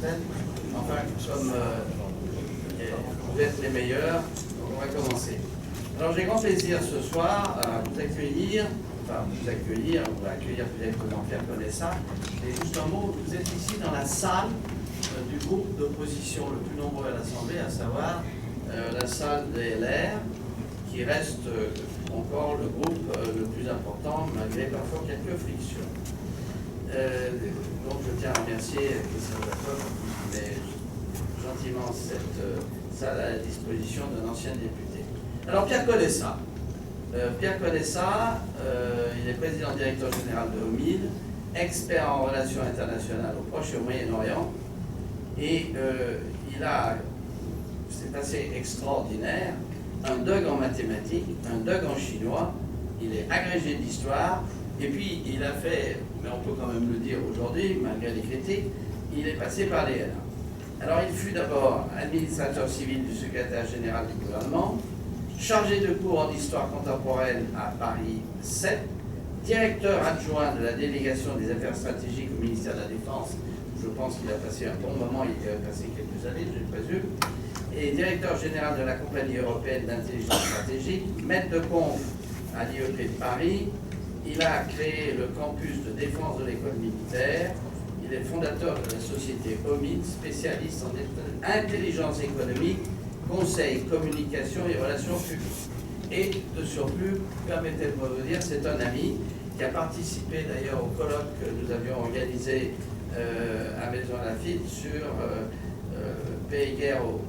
peut-être. Enfin, comme vous êtes les meilleurs, on va commencer. Alors j'ai grand plaisir ce soir à vous accueillir, ou à accueillir peut-être comment faire connaissance. Et juste un mot, vous êtes ici dans la salle du groupe d'opposition le plus nombreux à l'Assemblée, à savoir la salle des LR, qui reste encore le groupe le plus important, malgré parfois quelques frictions. Donc je tiens à remercier Christian Jacob qui met gentiment cette salle à la disposition d'un ancien député. Alors Pierre Conessa. Il est président-directeur général de OMID, expert en relations internationales au Proche et au Moyen-Orient, et il a, c'est assez extraordinaire, un DUG en mathématiques, un DUG en chinois, il est agrégé d'histoire, et puis il a fait, mais on peut quand même le dire aujourd'hui, malgré les critiques, il est passé par les LA. Alors il fut d'abord administrateur civil du secrétaire général du gouvernement, chargé de cours en histoire contemporaine à Paris 7, directeur adjoint de la délégation des affaires stratégiques au ministère de la Défense. Je pense qu'il a passé un bon moment, il a passé quelques années, je présume, et directeur général de la Compagnie européenne d'intelligence stratégique, maître de conf à l'IEP de Paris. Il a créé le campus de défense de l'école militaire. Il est fondateur de la société OMID, spécialiste en intelligence économique, conseil, communication et relations publiques. Et de surplus, permettez-moi de vous dire, c'est un ami qui a participé d'ailleurs au colloque que nous avions organisé à Maison Lafitte sur paix et guerre au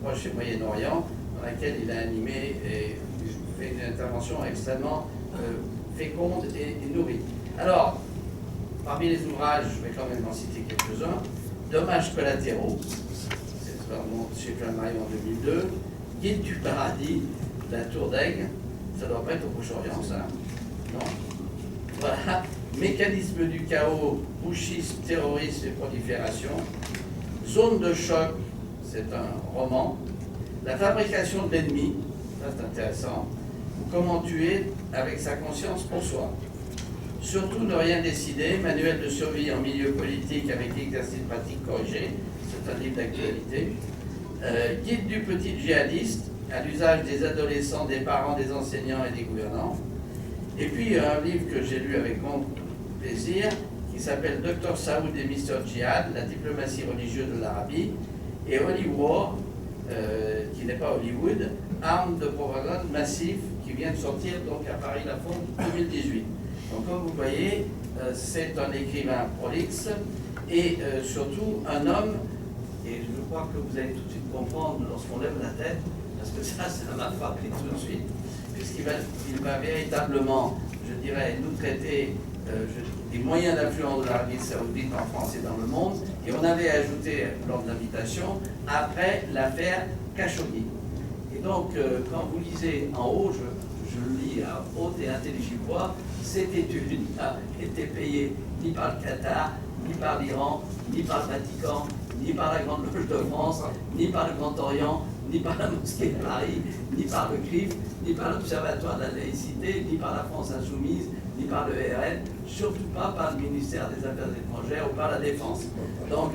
Proche et Moyen-Orient, dans laquelle il a animé et fait une intervention extrêmement féconde et nourrie. Alors, parmi les ouvrages, je vais quand même en citer quelques-uns. Dommages collatéraux, c'est chez Flammarion en 2002. Guide du paradis, la tour d'Aigle, ça doit pas être au Proche-Orient, ça. Non. Voilà. Mécanisme du chaos, bouchisme, terrorisme et prolifération. Zone de choc, c'est un roman. La fabrication de l'ennemi, ça c'est intéressant. Comment tuer avec sa conscience pour soi. Surtout ne rien décider, manuel de survie en milieu politique avec exercice pratique corrigé, c'est un livre d'actualité. Guide du petit djihadiste, à l'usage des adolescents, des parents, des enseignants et des gouvernants. Et puis un livre que j'ai lu avec grand plaisir, qui s'appelle Dr Saoud et Mr Djihad, la diplomatie religieuse de l'Arabie, et Holy War, qui n'est pas Hollywood, arme de propagande massive, qui vient de sortir donc à Paris La Fonte 2018. Donc comme vous voyez, c'est un écrivain prolixe et surtout un homme, et je crois que vous allez tout de suite comprendre lorsqu'on lève la tête, parce que ça m'a frappé tout de suite, puisqu'il va véritablement, je dirais, nous traiter des moyens d'influence de l'Arabie Saoudite en France et dans le monde, et on avait ajouté lors de l'invitation, après l'affaire Khashoggi. Et donc, quand vous lisez en haut, je le lis à haute et intelligible voix, cette étude n'a été payée ni par le Qatar, ni par l'Iran, ni par le Vatican, ni par la Grande Loge de France, ni par le Grand Orient, ni par la Mosquée de Paris, ni par le CRIF, ni par l'Observatoire de la laïcité, ni par la France Insoumise, ni par le RN, surtout pas par le ministère des Affaires étrangères ou par la Défense. Donc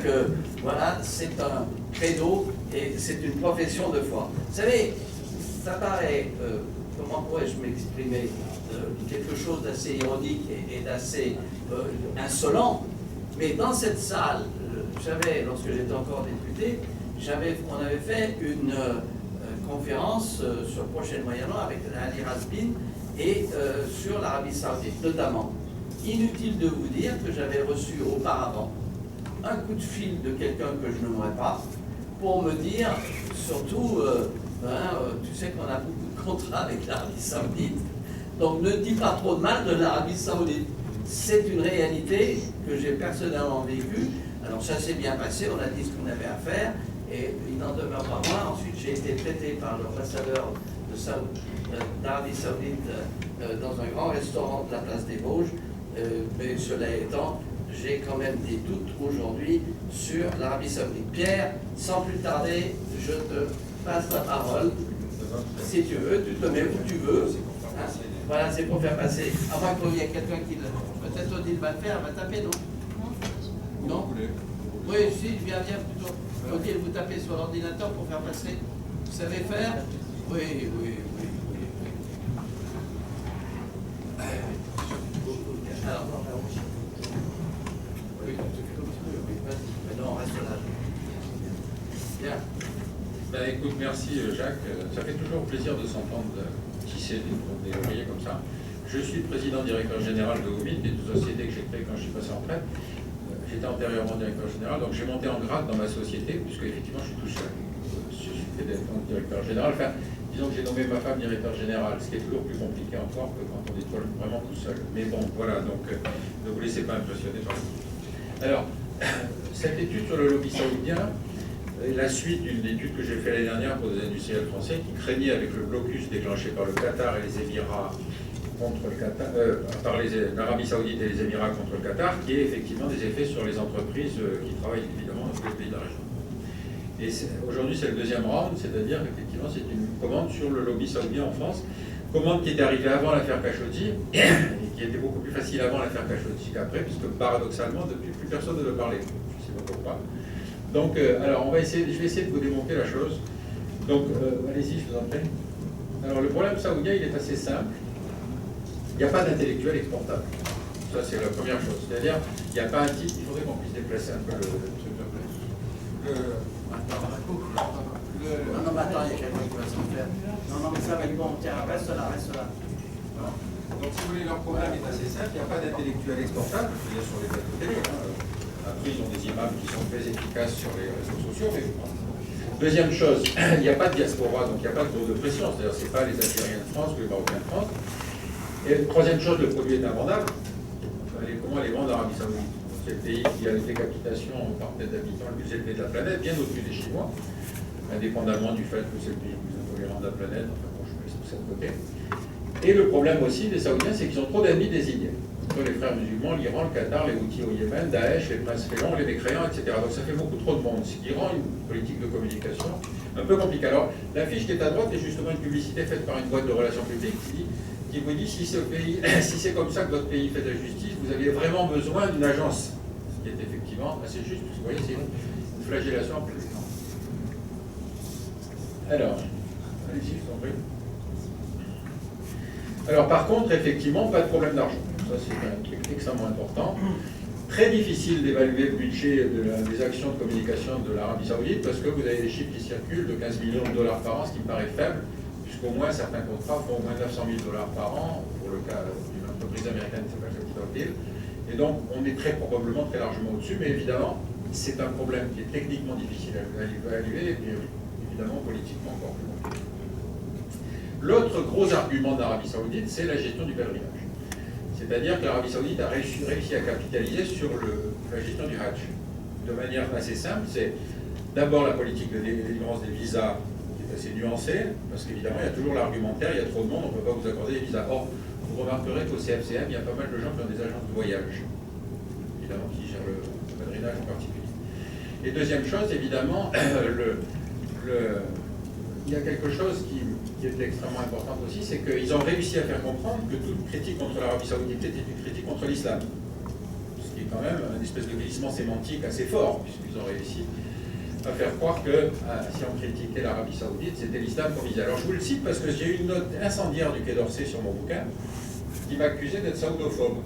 voilà, c'est un credo et c'est une profession de foi. Vous savez, ça paraît, comment pourrais-je m'exprimer, quelque chose d'assez ironique et d'assez insolent, mais dans cette salle, lorsque j'étais encore député, on avait fait une conférence sur le Proche et le Moyen-Orient avec Ali Razbin et sur l'Arabie Saoudite notamment. Inutile de vous dire que j'avais reçu auparavant un coup de fil de quelqu'un que je n'aimerais pas pour me dire, surtout, tu sais qu'on a beaucoup de contrats avec l'Arabie Saoudite, donc ne dis pas trop de mal de l'Arabie Saoudite. C'est une réalité que j'ai personnellement vécue. Alors ça s'est bien passé, on a dit ce qu'on avait à faire, et il n'en demeure pas moins. Ensuite, j'ai été traité par l'ambassadeur d'Arabie Saoudite dans un grand restaurant de la place des Vosges, mais cela étant, j'ai quand même des doutes aujourd'hui sur l'Arabie Saoudite. Pierre, sans plus tarder, je te passe la parole. Si tu veux, tu te mets où tu veux. Hein, voilà, c'est pour faire passer. À moins qu'il y ait quelqu'un qui... Peut-être Odile va le faire, elle va taper, non? Non. Oui, si, je viens plutôt. Ok, vous tapez sur l'ordinateur pour faire passer. Vous savez faire? Oui, oui, oui, oui. Alors, oui, mais non, reste là. Bien. Ben, écoute, merci Jacques. Ça fait toujours plaisir de s'entendre tisser des ouvriers comme ça. Je suis président directeur général de Omid, qui est une société que j'ai créée quand je suis passé en retraite. J'étais antérieurement directeur général, donc j'ai monté en grade dans ma société, puisque effectivement je suis tout seul. Je suis d'être directeur général. Enfin, disons que j'ai nommé ma femme directeur général, ce qui est toujours plus compliqué encore que quand on est vraiment tout seul. Mais bon, voilà, donc ne vous laissez pas impressionner par ça. Alors, cette étude sur le lobby saoudien est la suite d'une étude que j'ai faite l'année dernière pour des industriels français qui craignaient avec le blocus déclenché par le Qatar et les Émirats contre le Qatar, par l'Arabie Saoudite et les Émirats contre le Qatar, qui est effectivement des effets sur les entreprises qui travaillent évidemment dans tous les pays de la région. Et aujourd'hui, c'est le deuxième round, c'est-à-dire qu'effectivement, c'est une commande sur le lobby saoudien en France, commande qui était arrivée avant l'affaire Khashoggi, et qui était beaucoup plus facile avant l'affaire Khashoggi qu'après, puisque paradoxalement, depuis, plus personne ne veut parler. Je ne sais pas pourquoi. Donc, alors, je vais essayer de vous démontrer la chose. Donc, allez-y, je vous en prie. Alors, le problème saoudien, il est assez simple. Il n'y a pas d'intellectuel exportable. Ça, c'est la première chose. C'est-à-dire, il n'y a pas un type. Il faudrait qu'on puisse déplacer un peu le truc de place. Non, non, mais attends, il y a quelqu'un qui va s'en faire. Non, non, mais ça va être bon. Tiens, reste là, reste là. Voilà. Donc, si vous voulez, leur problème est assez simple. Il n'y a pas d'intellectuel exportable. Je veux dire, sur les plateaux télé. Après, ils ont des imams qui sont très efficaces sur les réseaux sociaux. Mais deuxième chose, il n'y a pas de diaspora, donc il n'y a pas de gros de pression. C'est-à-dire, ce n'est pas les Algériens de France ou les Marocains de France. Et troisième chose, le produit est invendable. Comment les vendre en Arabie Saoudite? C'est le pays qui a une décapitation par tête d'habitants le plus élevé de la planète, bien au-dessus des Chinois, indépendamment du fait que c'est le pays le plus intolérant de la planète. Enfin bon, je laisse tout ça de côté. Et le problème aussi des Saoudiens, c'est qu'ils ont trop d'ennemis désignés. Entre les frères musulmans, l'Iran, le Qatar, les Houthis au Yémen, Daesh, les princes félons, les mécréants, etc. Donc ça fait beaucoup trop de monde, ce qui rend une politique de communication un peu compliquée. Alors, l'affiche qui est à droite est justement une publicité faite par une boîte de relations publiques qui vous dit si c'est comme ça que votre pays fait de la justice, vous avez vraiment besoin d'une agence. Ce qui est effectivement assez juste, parce que vous voyez, c'est une flagellation en plus. Alors, allez-y, je vous en prie. Alors, par contre, effectivement, pas de problème d'argent. Ça, c'est un truc extrêmement important. Très difficile d'évaluer le budget des actions de communication de l'Arabie Saoudite, parce que vous avez des chiffres qui circulent de 15 millions de dollars par an, ce qui me paraît faible. Puisqu'au moins certains contrats font au moins 900 000 $ par an, pour le cas d'une entreprise américaine qui s'appelle Capital Deal. Et donc, on est très probablement très largement au-dessus, mais évidemment, c'est un problème qui est techniquement difficile à évaluer, et puis évidemment politiquement encore plus compliqué. L'autre gros argument d'Arabie Saoudite, c'est la gestion du pèlerinage. C'est-à-dire que l'Arabie Saoudite a réussi à capitaliser sur la gestion du Hajj. De manière assez simple, c'est d'abord la politique de délivrance des visas, assez nuancé, parce qu'évidemment, il y a toujours l'argumentaire, il y a trop de monde, on ne peut pas vous accorder des visas. Or, vous remarquerez qu'au CFCM, il y a pas mal de gens qui ont des agences de voyage, évidemment, qui gèrent le pèlerinage en particulier. Et deuxième chose, évidemment, il y a quelque chose qui est extrêmement important aussi, c'est qu'ils ont réussi à faire comprendre que toute critique contre l'Arabie Saoudite était une critique contre l'islam. Ce qui est quand même une espèce de glissement sémantique assez fort, puisqu'ils ont réussi à faire croire que si on critiquait l'Arabie Saoudite, c'était l'islam qu'on visait. Alors je vous le cite parce que j'ai eu une note incendiaire du Quai d'Orsay sur mon bouquin qui m'accusait d'être saoudophobe.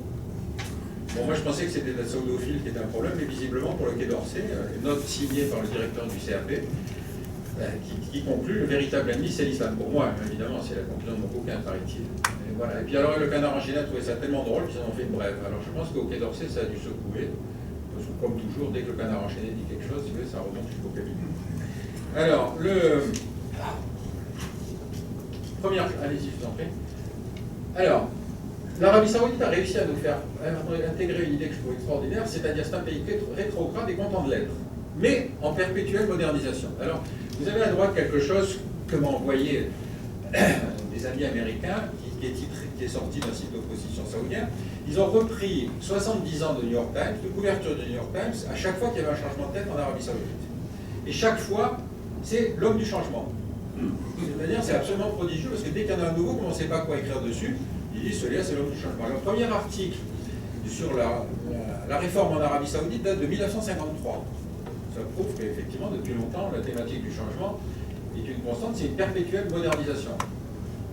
Bon, moi je pensais que c'était d'être saoudophile qui était un problème, mais visiblement pour le Quai d'Orsay, une note signée par le directeur du CAP qui conclut le véritable ennemi c'est l'islam. Pour moi, évidemment, c'est la conclusion de mon bouquin, paraît-il. Et voilà. Et puis alors le Canard enchaîné a trouvé ça tellement drôle qu'ils en ont fait une brève. Alors je pense qu'au Quai d'Orsay, ça a dû secouer. Parce que comme toujours, dès que le Canard enchaîné dit quelque chose, ça remonte jusqu'au cabinet. Alors, allez-y, je vous en prie. Alors, l'Arabie Saoudite a réussi à nous faire intégrer une idée que je trouve extraordinaire, c'est-à-dire c'est un pays rétrograde et content de l'être, mais en perpétuelle modernisation. Alors, vous avez à droite quelque chose que m'ont envoyé des amis américains, qui est sorti d'un site d'opposition saoudien. Ils ont repris 70 ans de New York Times, de couverture du New York Times, à chaque fois qu'il y avait un changement de tête en Arabie Saoudite. Et chaque fois, c'est l'homme du changement. C'est-à-dire, c'est absolument prodigieux, parce que dès qu'il y en a un nouveau, on ne sait pas quoi écrire dessus, ils disent celui-là, c'est l'homme du changement. Le premier article sur la réforme en Arabie Saoudite date de 1953. ça prouve qu'effectivement, depuis longtemps, la thématique du changement est une constante, c'est une perpétuelle modernisation.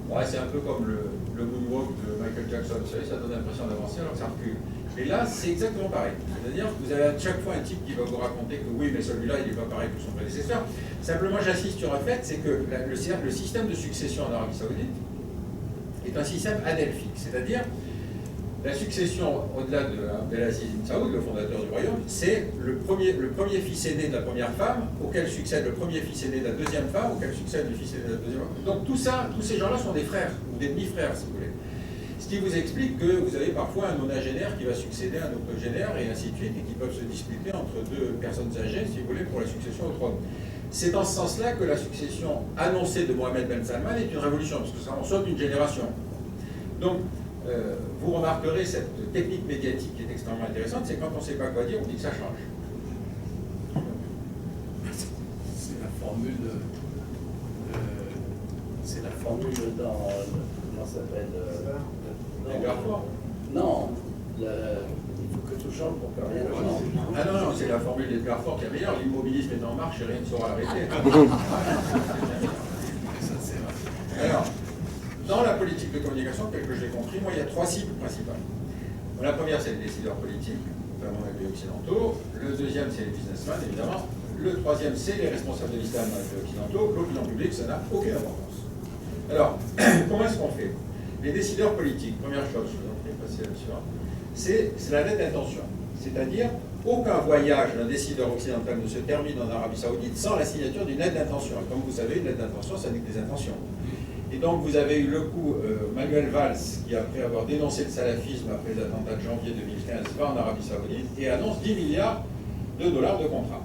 Ouais, c'est un peu comme le moonwalk de Michael Jackson, vous savez, ça donne l'impression d'avancer alors que ça recule. Et là, c'est exactement pareil. C'est-à-dire que vous avez à chaque fois un type qui va vous raconter que oui, mais celui-là, il n'est pas pareil que son prédécesseur. Simplement, j'assiste sur un fait, c'est que le système de succession en Arabie Saoudite est un système adelphique. C'est-à-dire, la succession, au-delà d'Abdelaziz Ibn Saoud, le fondateur du royaume, c'est le premier fils aîné de la première femme, auquel succède le premier fils aîné de la deuxième femme, auquel succède le fils aîné de la deuxième femme. Donc tout ça, tous ces gens-là sont des frères, ou des demi-frères, si vous voulez. Ce qui vous explique que vous avez parfois un nonagénaire qui va succéder à un octogénaire, et ainsi de suite, et qui peuvent se disputer entre deux personnes âgées, si vous voulez, pour la succession au trône. C'est dans ce sens-là que la succession annoncée de Mohamed Ben Salman est une révolution, parce que ça en saute une génération. Donc, vous remarquerez cette technique médiatique qui est extrêmement intéressante, c'est quand on ne sait pas quoi dire, on dit que ça change. C'est la formule c'est la formule dans comment ça s'appelle Carrefour. Non, il faut que tout change pour que rien ne change. Ah non, non, c'est la formule des Carrefour qui est meilleure, l'immobilisme est en marche et rien ne saura l'arrêter. Alors, dans la politique de communication, tel que je l'ai compris, moi, il y a trois cibles principales. La première, c'est les décideurs politiques, notamment les pays occidentaux. Le deuxième, c'est les businessmen, évidemment. Le troisième, c'est les responsables de l'islam dans les pays occidentaux. L'opinion publique, ça n'a aucune importance. Alors, comment est-ce qu'on fait? Les décideurs politiques, première chose, je vous en prie, passer là-dessus, c'est la lettre d'intention. C'est-à-dire, aucun voyage d'un décideur occidental ne se termine en Arabie Saoudite sans la signature d'une lettre d'intention. Comme vous savez, une lettre d'intention, ça n'est que des intentions. Et donc, vous avez eu le coup, Manuel Valls, qui, après avoir dénoncé le salafisme après les attentats de janvier 2015, va en Arabie Saoudite et annonce 10 milliards de dollars de contrats.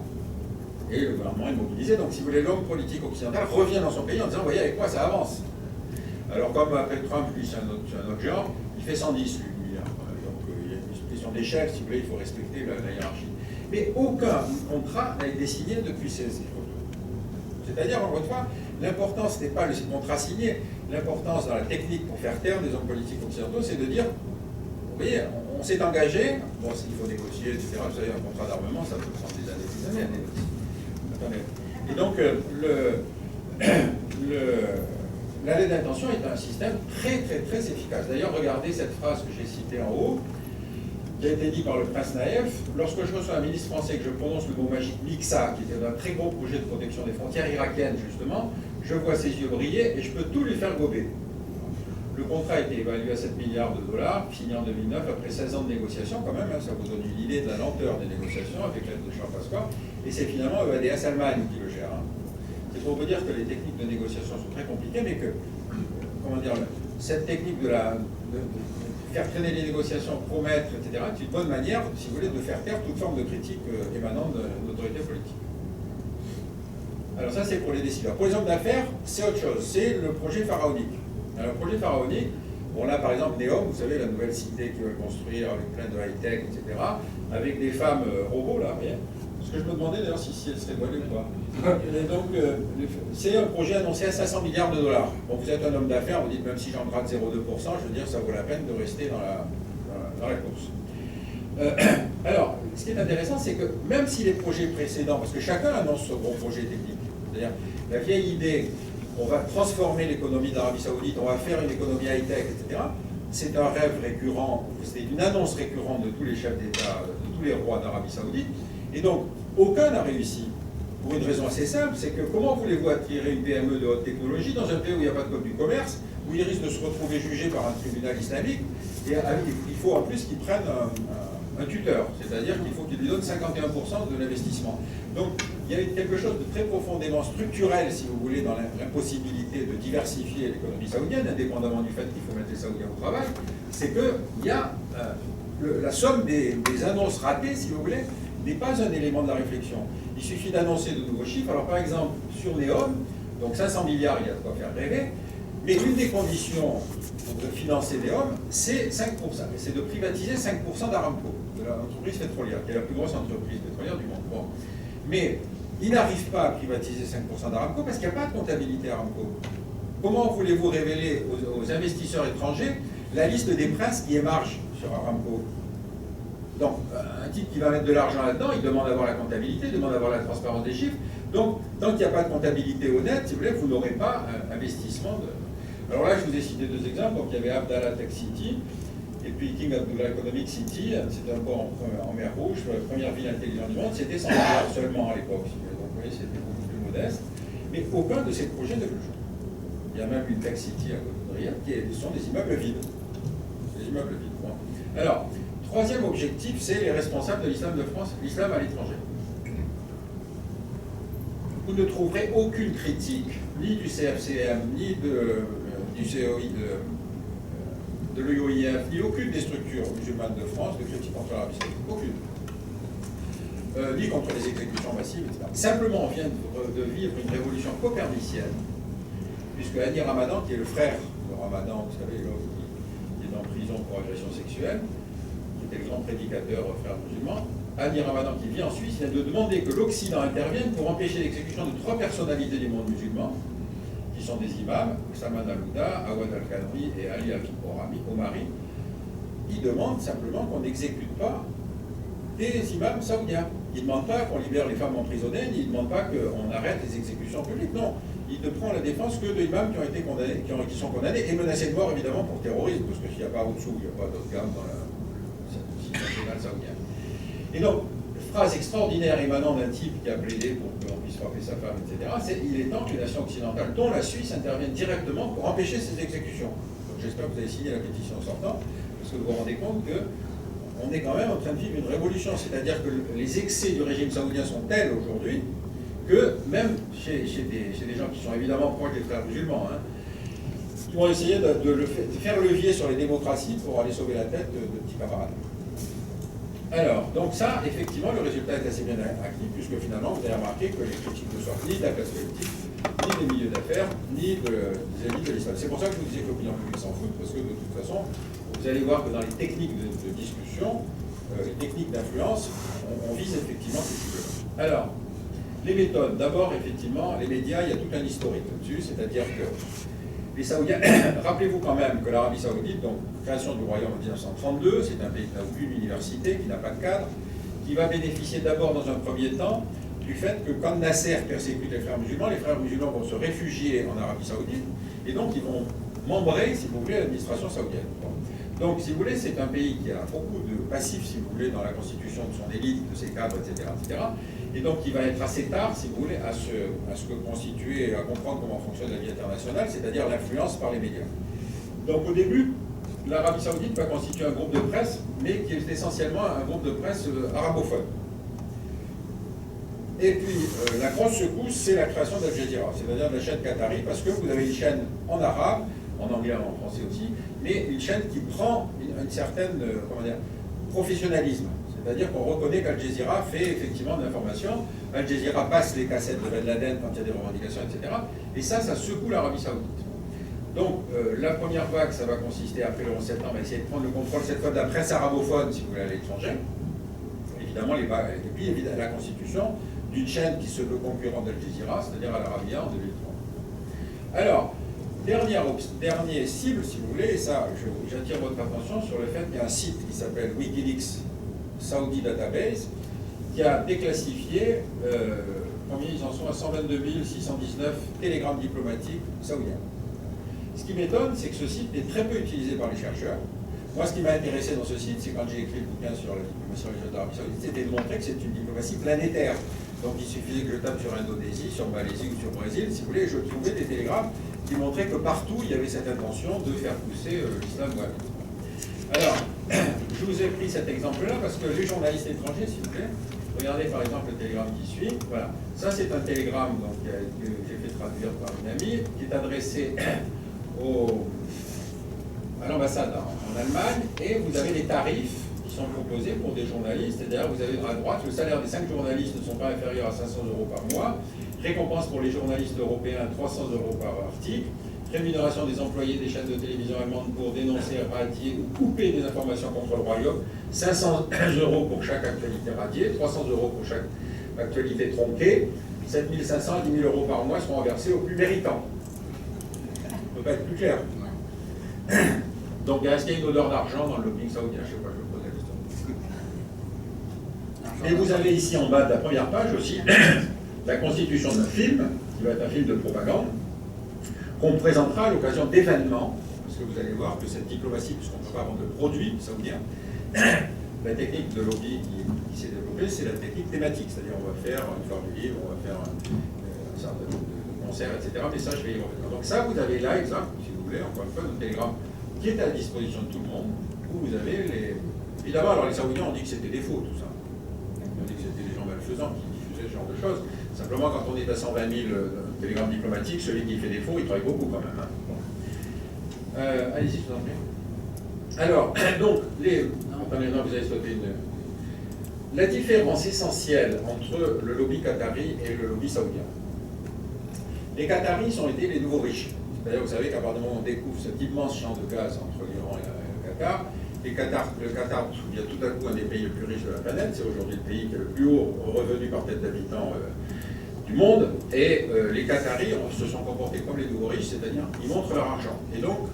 Et le gouvernement est mobilisé. Donc, si vous voulez, l'homme politique occidental revient dans son pays en disant, vous voyez, avec quoi ça avance? Alors, comme après Trump, lui, c'est un autre genre, il fait 110, lui, milliards. Donc, il y a une question d'échelle, si vous voulez, il faut respecter la hiérarchie. Mais aucun contrat n'a été signé depuis ces photos. C'est-à-dire, encore une fois, l'importance n'est pas le contrat signé. L'importance dans la technique pour faire taire des hommes politiques occidentaux, c'est de dire, vous voyez, on s'est engagé, bon, s'il faut négocier, etc. Vous savez, un contrat d'armement, ça peut prendre des années à négocier. Attendez. Et donc, la lettre d'intention est un système très, très, très efficace. D'ailleurs, regardez cette phrase que j'ai citée en haut, qui a été dit par le prince Naïef. Lorsque je reçois un ministre français que je prononce le mot magique Mixa, qui était un très gros projet de protection des frontières irakiennes, justement, je vois ses yeux briller et je peux tout lui faire gober. Le contrat a été évalué à 7 milliards de dollars, fini en 2009, après 16 ans de négociations, quand même, hein, ça vous donne une idée de la lenteur des négociations avec l'aide de Charles Pasqua, et c'est finalement EADS Allemagne qui le gère. Hein. C'est pour vous dire que les techniques de négociation sont très compliquées, mais que, comment dire, cette technique de faire traîner les négociations, promettre, etc., est une bonne manière, si vous voulez, de faire taire toute forme de critique émanant de l'autorité politique. Alors ça, c'est pour les décideurs. Pour les hommes d'affaires, c'est autre chose, c'est le projet pharaonique. Alors, le projet pharaonique, bon là, par exemple, Neom, vous savez, la nouvelle cité qu'ils veulent construire avec plein de high-tech, etc., avec des femmes robots, là, voyez. Ce que je me demandais d'ailleurs si elles seraient voilées ou pas. Et donc, c'est un projet annoncé à 500 milliards de dollars. Bon, vous êtes un homme d'affaires, vous dites même si j'en gratte 0,2%, je veux dire, ça vaut la peine de rester dans la course. Alors, ce qui est intéressant, c'est que même si les projets précédents, parce que chacun annonce ce gros projet technique, c'est-à-dire la vieille idée, on va transformer l'économie d'Arabie Saoudite, on va faire une économie high-tech, etc., c'est un rêve récurrent, c'est une annonce récurrente de tous les chefs d'État, de tous les rois d'Arabie Saoudite, et donc aucun n'a réussi. Pour une raison assez simple, c'est que comment voulez-vous attirer une PME de haute technologie dans un pays où il n'y a pas de code du commerce, où il risque de se retrouver jugé par un tribunal islamique, et il faut en plus qu'il prenne un tuteur, c'est-à-dire qu'il faut qu'il lui donne 51% de l'investissement. Donc il y a quelque chose de très profondément structurel, si vous voulez, dans l'impossibilité de diversifier l'économie saoudienne, indépendamment du fait qu'il faut mettre les Saoudiens au travail, c'est qu'il y a la somme des annonces ratées, si vous voulez, n'est pas un élément de la réflexion. Il suffit d'annoncer de nouveaux chiffres. Alors par exemple, sur Neom, donc 500 milliards, il y a de quoi faire rêver, mais une des conditions de financer Neom, c'est 5%, et c'est de privatiser 5% d'Aramco, de l'entreprise pétrolière, qui est la plus grosse entreprise pétrolière du monde. Bon. Mais il n'arrive pas à privatiser 5% d'Aramco parce qu'il n'y a pas de comptabilité Aramco. Comment voulez-vous révéler aux investisseurs étrangers la liste des princes qui émargent sur Aramco? Donc, un type qui va mettre de l'argent là-dedans, il demande à avoir la comptabilité, il demande à avoir la transparence des chiffres. Donc, tant qu'il n'y a pas de comptabilité honnête, si vous voulez, vous n'aurez pas un investissement de... Alors là, je vous ai cité deux exemples. Donc, il y avait Abdallah Tech City, et puis King Abdullah Economic City, c'était un port en mer Rouge, la première ville intelligente du monde, c'était 100 milliards seulement à l'époque. Donc, vous voyez, c'était beaucoup plus modeste. Mais aucun de ces projets ne le joue. Il y a même une Tech City à côté de Riyad qui sont des immeubles vides. Des immeubles vides. Bon. Alors, troisième objectif, c'est les responsables de l'islam de France, l'islam à l'étranger. Vous ne trouverez aucune critique, ni du CFCM, ni du COI, de l'UOIF, ni aucune des structures musulmanes de France de critique contre l'Arabie Saoudite. Aucune. Ni contre les exécutions massives, etc. Simplement, on vient de vivre une révolution copernicienne, puisque Hani Ramadan, qui est le frère de Ramadan, vous savez, l'homme qui est en prison pour agression sexuelle, qui était le grand prédicateur frère musulman, Hani Ramadan, qui vit en Suisse, vient de demander que l'Occident intervienne pour empêcher l'exécution de 3 personnalités du monde musulman, qui sont des imams, Saman al-Houda, Awad al-Qadri et Ali al-Omari. Il demande simplement qu'on n'exécute pas des imams saoudiens. Il ne demande pas qu'on libère les femmes emprisonnées, il ne demande pas qu'on arrête les exécutions publiques. Non, il ne prend la défense que d'imams qui ont été condamnés, qui sont condamnés et menacés de mort évidemment pour terrorisme, parce que s'il n'y a pas au-dessous, il n'y a pas d'autre gamme dans le système pénal saoudien. Et donc, phrase extraordinaire émanant d'un type qui a plaidé pour qu'on puisse frapper sa femme, etc., c'est il est temps que les nations occidentales, dont la Suisse, interviennent directement pour empêcher ces exécutions. Donc j'espère que vous avez signé la pétition en sortant, parce que vous vous rendez compte qu'on est quand même en train de vivre une révolution, c'est-à-dire que les excès du régime saoudien sont tels aujourd'hui que même chez des gens qui sont évidemment proches des frères musulmans, qui vont essayer de faire levier sur les démocraties pour aller sauver la tête de petits camarades. Alors, donc ça, effectivement, le résultat est assez bien acquis, puisque finalement, vous avez remarqué que les critiques ne sortent ni de la classe politique, ni des milieux d'affaires, ni des élites de l'islam. C'est pour ça que je vous disais que l'opinion publique s'en fout, parce que de toute façon, vous allez voir que dans les techniques de discussion, les techniques d'influence, on vise effectivement ces cibles-là. Alors, les méthodes. D'abord, effectivement, les médias, il y a tout un historique là-dessus, c'est-à-dire que les Saoudiens, rappelez-vous quand même que l'Arabie Saoudite, donc création du royaume en 1932, c'est un pays qui n'a aucune université, qui n'a pas de cadre, qui va bénéficier d'abord dans un premier temps du fait que quand Nasser persécute les frères musulmans vont se réfugier en Arabie Saoudite, et donc ils vont membrer, si vous voulez, l'administration saoudienne. Donc, si vous voulez, c'est un pays qui a beaucoup de passifs, si vous voulez, dans la constitution de son élite, de ses cadres, etc., etc. Et donc, il va être assez tard, si vous voulez, à se constituer et à comprendre comment fonctionne la vie internationale, c'est-à-dire l'influence par les médias. Donc, au début, l'Arabie Saoudite va constituer un groupe de presse, mais qui est essentiellement un groupe de presse arabophone. Et puis, la grosse secousse, c'est la création d'Al Jazeera, c'est-à-dire de la chaîne qatari, parce que vous avez une chaîne en arabe, en anglais, en français aussi, mais une chaîne qui prend une certaine, professionnalisme. C'est-à-dire qu'on reconnaît qu'Al Jazeera fait effectivement de l'information. Al Jazeera passe les cassettes de Ben Laden quand il y a des revendications, etc. Et ça secoue l'Arabie Saoudite. Donc, la première vague, ça va consister, après le 11 septembre, à essayer de prendre le contrôle cette fois de la presse arabophone, si vous voulez, à l'étranger. Évidemment, et puis la constitution d'une chaîne qui se veut concurrente d'Al Jazeera, c'est-à-dire Al Arabiya en 2003. Alors, dernier cible, si vous voulez, et ça, j'attire votre attention sur le fait qu'il y a un site qui s'appelle Wikileaks Saudi Database, qui a déclassifié, combien ils en sont à 122 619 télégrammes diplomatiques saoudiens. Ce qui m'étonne, c'est que ce site est très peu utilisé par les chercheurs. Moi, ce qui m'a intéressé dans ce site, c'est quand j'ai écrit le bouquin sur la diplomatie religieuse d'Arabie Saoudite, c'était de montrer que c'est une diplomatie planétaire. Donc il suffisait que je tape sur Indonésie, sur Malaisie ou sur Brésil, si vous voulez, je trouvais des télégrammes qui montraient que partout, il y avait cette intention de faire pousser l'islam wahhabite. Alors, je vous ai pris cet exemple-là parce que les journalistes étrangers, s'il vous plaît, regardez par exemple le télégramme qui suit. Voilà, ça c'est un télégramme donc, que j'ai fait traduire par une amie, qui est adressé à l'ambassade en Allemagne, et vous avez les tarifs qui sont proposés pour des journalistes. C'est-à-dire, vous avez à droite, le salaire des 5 journalistes ne sont pas inférieurs à 500 € par mois, récompense pour les journalistes européens 300 € par article, rémunération des employés des chaînes de télévision allemandes pour dénoncer, radier ou couper des informations contre le royaume, 500 € pour chaque actualité radiée, 300 € pour chaque actualité tronquée, 7 500 à 10 000 € par mois seront versés aux plus méritants. Ça ne peut pas être plus clair. Donc, est-ce qu'il y a une odeur d'argent dans le lobbying saoudien? Je ne sais pas, je me pose la question. Et vous avez ici en bas de la première page aussi la constitution d'un film, qui va être un film de propagande, qu'on présentera à l'occasion d'événements, parce que vous allez voir que cette diplomatie, puisqu'on ne peut pas vendre de produits saoudiens, la technique de lobby qui s'est développée, c'est la technique thématique, c'est-à-dire on va faire une foire du livre, on va faire un certain nombre de concerts, etc. Mais ça, je vais y revenir. Donc ça, vous avez là, exemple, si vous voulez, encore une fois, notre télégramme qui est à la disposition de tout le monde, où vous avez les... Évidemment, alors les Saoudiens ont dit que c'était des faux, tout ça. On dit que c'était des gens malfaisants qui diffusaient ce genre de choses. Simplement, quand on est à 120 000 télégrammes diplomatiques, celui qui fait des faux, il travaille beaucoup quand même. Hein. Bon. Allez-y, je vous en prie. Alors, donc, attendez, non, vous avez sauté une... La différence essentielle entre le lobby qatari et le lobby saoudien. Les Qataris ont été les nouveaux riches. C'est-à-dire, vous savez qu'à partir du moment où on découvre cet immense champ de gaz entre l'Iran et le Qatar, le Qatar devient tout à coup un des pays les plus riches de la planète. C'est aujourd'hui le pays qui a le plus haut revenu par tête d'habitant du monde. Et les Qataris se sont comportés comme les nouveaux riches, c'est-à-dire ils montrent leur argent. Et donc,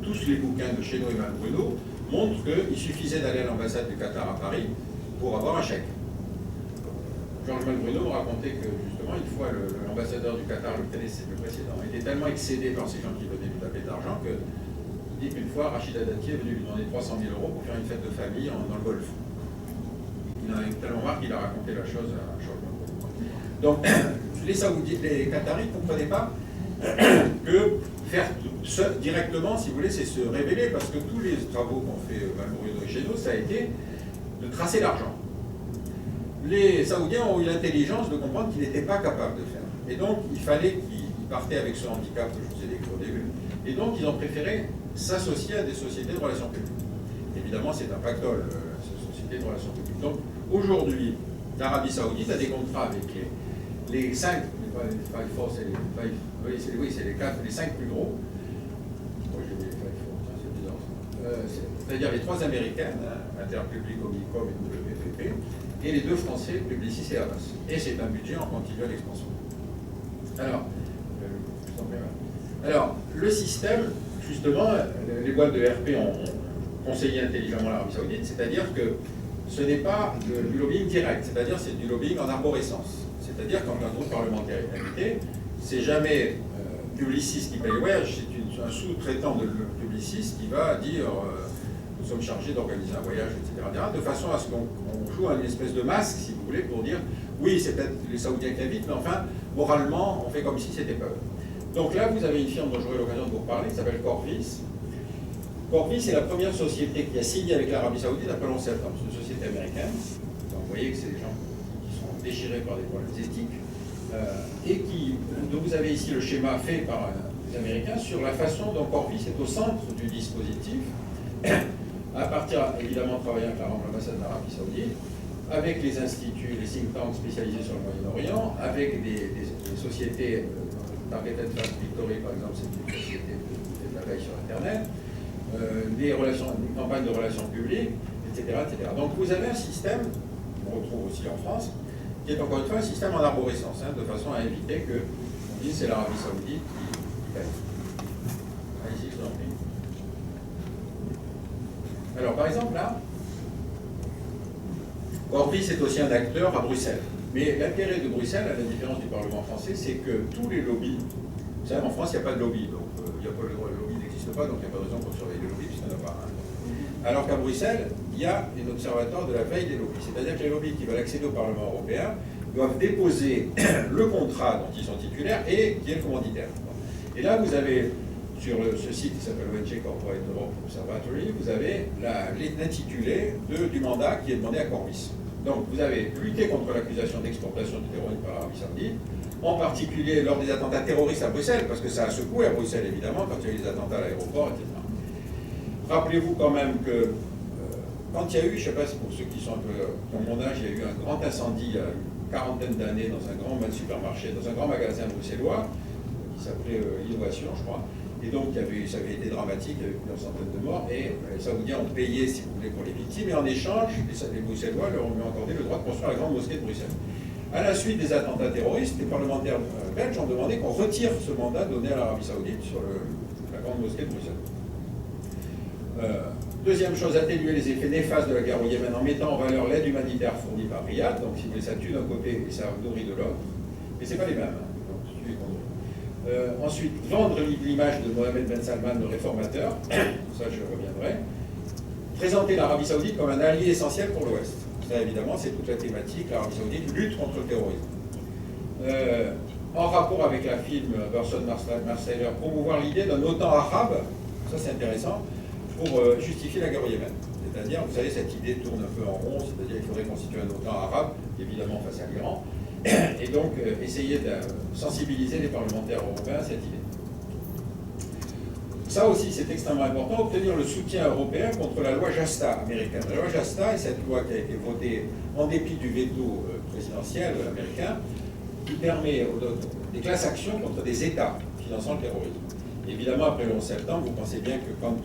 tous les bouquins de Chénaud et Malbruno montrent qu'il suffisait d'aller à l'ambassade du Qatar à Paris pour avoir un chèque. Georges Malbruno me racontait que justement, une fois, l'ambassadeur du Qatar, le précédent, était tellement excédé par ces gens qui venaient lui taper d'argent que il dit qu'une fois, Rachida Dati est venu lui demander 300 000 € pour faire une fête de famille dans le Golfe. Il en a eu tellement marre qu'il a raconté la chose à Georges Malbruno. Donc, les Qataris ne comprenaient pas que faire ça directement, si vous voulez, c'est se révéler, parce que tous les travaux qu'ont fait Malbruno et Chénaud, ça a été de tracer l'argent. Les Saoudiens ont eu l'intelligence de comprendre qu'ils n'étaient pas capables de faire. Et donc, il fallait qu'ils partaient avec ce handicap que je vous ai décrit au début. Et donc, ils ont préféré s'associer à des sociétés de relations publiques. Évidemment, c'est un pactole, ces sociétés de relations publiques. Donc, aujourd'hui, l'Arabie Saoudite a des contrats avec les 5, c'est les 5 plus gros. C'est-à-dire les 3 américaines, Interpublic, Omnicom et WPP, et les 2 français, Publicis et Havas. Et c'est un budget en continuelle expansion. Alors, le système, justement, les boîtes de RP ont conseillé intelligemment l'Arabie Saoudite, c'est-à-dire que ce n'est pas du lobbying direct, c'est-à-dire c'est du lobbying en arborescence. C'est-à-dire quand un groupe parlementaire est invité, c'est jamais Publicis qui paye le voyage, c'est un sous-traitant de Publicis qui va dire nous sommes chargés d'organiser un voyage, etc., de façon à ce qu'on joue à une espèce de masque, si vous voulez, pour dire oui, c'est peut-être les Saoudiens qui invitent, mais enfin, moralement, on fait comme si c'était pas eux. Donc là, vous avez une firme dont j'aurai l'occasion de vous reparler, qui s'appelle Corvis. Corvis est la première société qui a signé avec l'Arabie Saoudite après le 11 septembre. C'est une société américaine. Donc vous voyez que c'est des gens qui sont déchirés par des problèmes éthiques. Donc vous avez ici le schéma fait par les Américains sur la façon dont Corvis est au centre du dispositif, à partir, évidemment, de travailler avec l'ambassade d'Arabie Saoudite, avec les instituts, les think tanks spécialisés sur le Moyen-Orient, avec des sociétés, Targeted Fact Victory, par exemple, c'est une société de la veille sur Internet, une campagne de relations publiques, etc., etc. Donc vous avez un système, qu'on retrouve aussi en France, qui est encore une fois un système en arborescence, de façon à éviter que on dise c'est l'Arabie Saoudite qui paye. Allez-y, je vous en prie. Alors, par exemple, là, Corvis est aussi un acteur à Bruxelles. Mais l'intérêt de Bruxelles, à la différence du Parlement français, c'est que tous les lobbies, vous savez, en France, il n'y a pas de lobby, donc il n'y a pas le lobby n'existe pas, donc il n'y a pas de raison pour surveiller les lobbies, puisqu'il n'y en a pas. Alors qu'à Bruxelles, il y a un observatoire de la veille des lobbies. C'est-à-dire que les lobbies qui veulent accéder au Parlement européen doivent déposer le contrat dont ils sont titulaires et qui est le commanditaire. Et là, vous avez, sur ce site qui s'appelle ONG Corporate Europe Observatory, vous avez l'intitulé du mandat qui est demandé à Corvis. Donc, vous avez lutté contre l'accusation d'exportation du terrorisme par l'Arabie Saoudite, en particulier lors des attentats terroristes à Bruxelles, parce que ça a secoué à Bruxelles, évidemment, quand il y a eu des attentats à l'aéroport, etc. Rappelez-vous quand même que quand il y a eu, je ne sais pas si pour ceux qui sont un peu dans mon âge, il y a eu un grand incendie il y a une quarantaine d'années dans un grand supermarché, dans un grand magasin bruxellois, qui s'appelait Innovation, je crois. Et donc, ça avait été dramatique, il y avait plusieurs centaines de morts, et les Saoudiens ont payé, si vous voulez, pour les victimes, et en échange, les Bruxellois leur ont accordé le droit de construire la grande mosquée de Bruxelles. À la suite des attentats terroristes, les parlementaires belges ont demandé qu'on retire ce mandat donné à l'Arabie Saoudite sur la grande mosquée de Bruxelles. Deuxième chose, atténuer les effets néfastes de la guerre au Yémen en mettant en valeur l'aide humanitaire fournie par Riyad. Donc, si vous voulez, ça tue d'un côté et ça nourrit de l'autre. Mais ce n'est pas les mêmes. Ensuite, vendre l'image de Mohamed Ben Salman, le réformateur. Ça, je reviendrai. Présenter l'Arabie Saoudite comme un allié essentiel pour l'Ouest. Ça, évidemment, c'est toute la thématique. L'Arabie Saoudite lutte contre le terrorisme. En rapport avec la film Burson Marsteller, promouvoir l'idée d'un OTAN arabe. Ça, c'est intéressant. Pour justifier la guerre au Yémen. C'est-à-dire, vous savez, cette idée tourne un peu en rond, c'est-à-dire qu'il faudrait constituer un OTAN arabe, évidemment face à l'Iran, et donc essayer de sensibiliser les parlementaires européens à cette idée. Ça aussi, c'est extrêmement important, obtenir le soutien européen contre la loi JASTA américaine. La loi JASTA est cette loi qui a été votée en dépit du veto présidentiel américain, qui permet des classes actions contre des États finançant le terrorisme. Évidemment, après le 11 septembre, vous pensez bien que quand,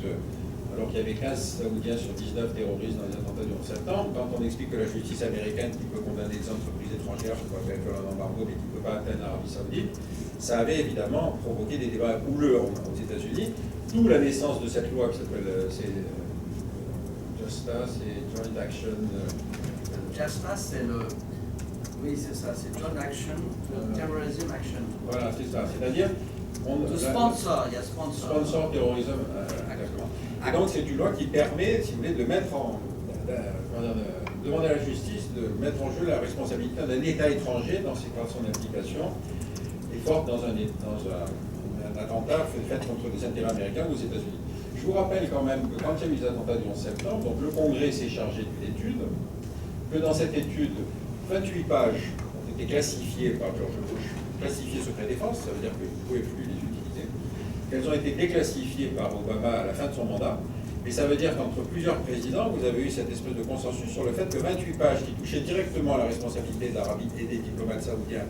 alors qu'il y avait 15 Saoudiens sur 19 terroristes dans les attentats du 11 septembre, quand on explique que la justice américaine, qui peut condamner des entreprises étrangères, je crois qu'elle fait un embargo, mais qui ne peut pas atteindre l'Arabie Saoudite, ça avait évidemment provoqué des débats houleux aux États-Unis, d'où la naissance de cette loi qui s'appelle JASTA, c'est Joint Action. JASTA, c'est le. Oui, c'est ça, c'est Joint Action, Terrorism Action. Voilà, c'est ça. C'est-à-dire. Le sponsor, il y a sponsor. Sponsor terrorisme, exactement. Et donc c'est une loi qui permet, si vous voulez, de mettre en. Demander à la justice de mettre en jeu la responsabilité d'un État étranger dans son implication et forte dans un attentat fait contre des intérêts américains ou aux États-Unis. Je vous rappelle quand même que quand il y a eu les attentats du 11 septembre, donc le Congrès s'est chargé d'une étude, que dans cette étude, 28 pages ont été classifiées par George Bush, classifiées secret défense, ça veut dire que vous ne pouvez plus les utiliser, qu'elles ont été déclassifiées par Obama à la fin de son mandat, et ça veut dire qu'entre plusieurs présidents, vous avez eu cette espèce de consensus sur le fait que 28 pages qui touchaient directement à la responsabilité de l'Arabie et des diplomates saoudiens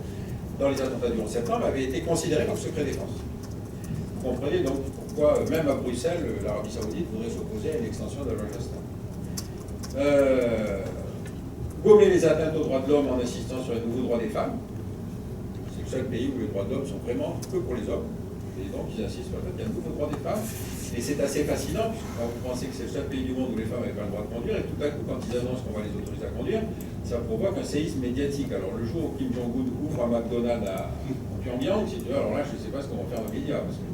dans les attentats du 11 septembre avaient été considérés comme secret défense. Vous comprenez donc pourquoi, même à Bruxelles, l'Arabie Saoudite voudrait s'opposer à une extension de la loi JASTA. Gommer les atteintes aux droits de l'homme en insistant sur les nouveaux droits des femmes. C'est le seul pays où les droits de l'homme sont vraiment que pour les hommes. Et donc ils insistent sur le fait qu'il y a de nouveaux droits des femmes. Et c'est assez fascinant, quand vous pensez que c'est le seul pays du monde où les femmes n'avaient pas le droit de conduire, et tout à coup, quand ils annoncent qu'on va les autoriser à conduire, ça provoque un séisme médiatique. Alors le jour où Kim Jong-un ouvre un McDonald's à Pyongyang, si tu veux, alors là, je ne sais pas ce qu'on va faire dans les médias, parce que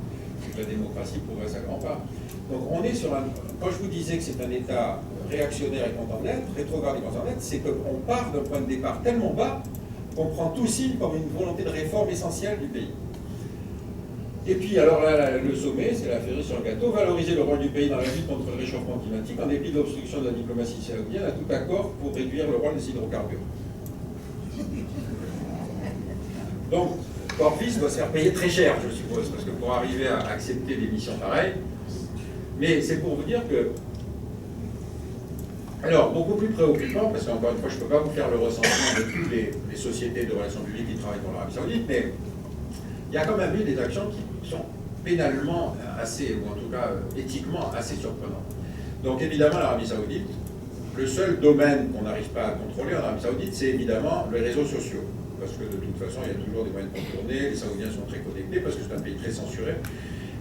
la démocratie progresse à grands pas. Donc on est sur un... Quand je vous disais que c'est un État réactionnaire et content d'être, rétrograde et content d'être, c'est qu'on part d'un point de départ tellement bas qu'on prend tout signe comme une volonté de réforme essentielle du pays. Et puis, alors là, le sommet, c'est la cerise sur le gâteau, valoriser le rôle du pays dans la lutte contre le réchauffement climatique en dépit de l'obstruction de la diplomatie saoudienne à tout accord pour réduire le rôle des hydrocarbures. Donc, Corpus doit se faire payer très cher, je suppose, parce que pour arriver à accepter des missions pareilles, mais c'est pour vous dire que... Alors, beaucoup plus préoccupant, parce qu'encore une fois, je ne peux pas vous faire le recensement de toutes les sociétés de relations publiques qui travaillent pour l'Arabie Saoudite, mais il y a quand même eu des actions qui sont pénalement assez, ou en tout cas éthiquement assez surprenantes. Donc évidemment, l'Arabie Saoudite, le seul domaine qu'on n'arrive pas à contrôler en Arabie Saoudite, c'est évidemment les réseaux sociaux. Parce que de toute façon, il y a toujours des moyens de contourner, les Saoudiens sont très connectés, parce que c'est un pays très censuré.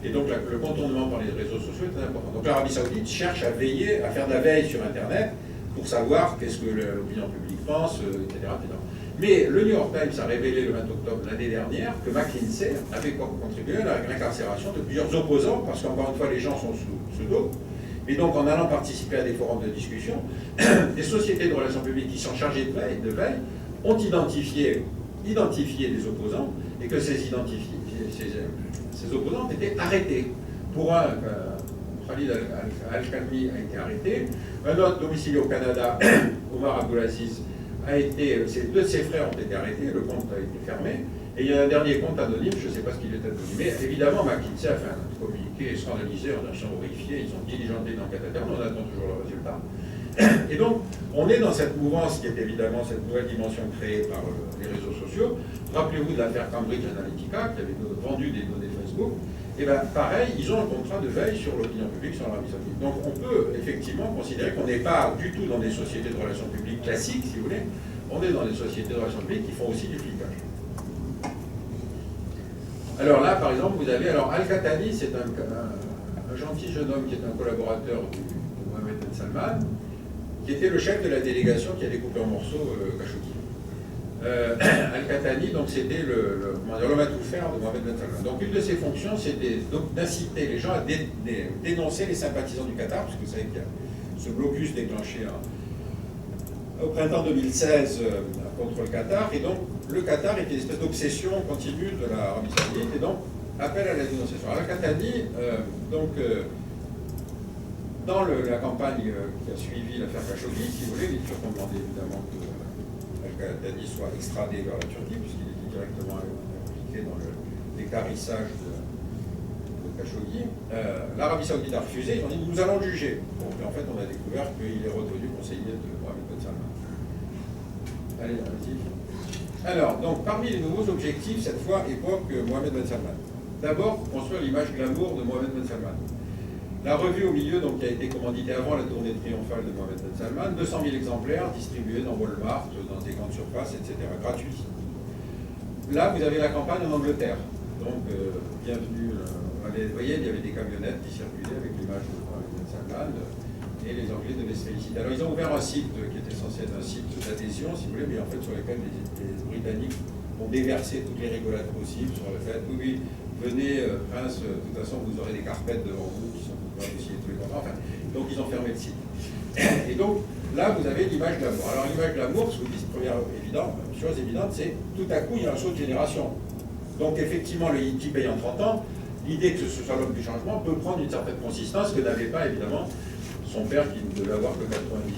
Et donc le contournement par les réseaux sociaux est très important. Donc l'Arabie Saoudite cherche à veiller, à faire de la veille sur Internet, pour savoir qu'est-ce que l'opinion publique pense, etc., etc. Mais le New York Times a révélé le 20 octobre l'année dernière que McKinsey avait contribué à l'incarcération de plusieurs opposants, parce qu'encore une fois, les gens sont sous pseudo. Et donc, en allant participer à des forums de discussion, des sociétés de relations publiques qui sont chargées de veille ont identifié des opposants, et que ces opposants ont été arrêtés. Pour un, Khalid Al-Khalmi a été arrêté, un autre domicilié au Canada, Omar Abdulaziz, deux de ses frères ont été arrêtés, le compte a été fermé, et il y a un dernier compte anonyme, je ne sais pas ce qu'il est anonyme, mais évidemment McKinsey a fait un communiqué scandalisé en achetant vérifié, ils ont diligenté l'enquête interne, on attend toujours le résultat. Et donc, on est dans cette mouvance qui est évidemment cette nouvelle dimension créée par les réseaux sociaux. Rappelez-vous de l'affaire Cambridge Analytica, qui avait vendu des données Facebook. Et bien, pareil, ils ont un contrat de veille sur l'opinion publique sur l'Arabie Saoudite. Donc, on peut effectivement considérer qu'on n'est pas du tout dans des sociétés de relations publiques classiques, si vous voulez. On est dans des sociétés de relations publiques qui font aussi du flicage. Alors là, par exemple, vous avez... Alors, Al-Khatani, c'est un gentil jeune homme qui est un collaborateur de Mohamed Ben Salman, qui était le chef de la délégation qui a découpé en morceaux Khashoggi. Al-Qahtani, donc c'était l'homme à tout faire de Mohamed Ben Salman. Donc une de ses fonctions, c'était d'inciter les gens à dénoncer les sympathisants du Qatar, parce que vous savez qu'il y a ce blocus déclenché au printemps 2016 contre le Qatar, et donc le Qatar était une espèce d'obsession continue de l'Arabie Saoudite, et donc appel à la dénonciation. Al-Qahtani, dans la campagne qui a suivi l'affaire Khashoggi, si vous voulez, les Turcs ont demandé évidemment que Al-Qahtani soit extradé vers la Turquie, puisqu'il était directement impliqué dans l'équarrissage de Khashoggi. L'Arabie Saoudite a refusé, ils ont dit nous allons le juger. Bon, et en fait, on a découvert qu'il est redevenu conseiller de Mohamed Ben Salman. Allez, allez-y. Alors, donc, parmi les nouveaux objectifs, cette fois, époque Mohamed Ben Salman. D'abord, construire l'image glamour de Mohamed Ben Salman. La revue au milieu, donc, qui a été commanditée avant la tournée triomphale de Mohamed Ben Salman, 200 000 exemplaires distribués dans Walmart, dans des grandes surfaces, etc., gratuits. Là, vous avez la campagne en Angleterre. Donc, bienvenue. Vous voyez, il y avait des camionnettes qui circulaient avec l'image de Mohamed Ben Salman, et les Anglais devaient se féliciter. Alors, ils ont ouvert un site qui était censé être un site d'adhésion, si vous voulez, mais en fait, sur lequel les Britanniques ont déversé toutes les rigolades possibles sur le fait, oui, venez, Prince, de toute façon, vous aurez des carpettes devant vous qui sont aussi tous les contrats. Enfin, donc, ils ont fermé le site. Et donc, là, vous avez l'image glamour. Alors, l'image glamour, je vous dis, première chose évidente, c'est tout à coup, il y a un saut de génération. Donc, effectivement, le Yiti payant 30 ans, l'idée que ce soit l'homme du changement peut prendre une certaine consistance que n'avait pas, évidemment, son père qui ne devait avoir que 90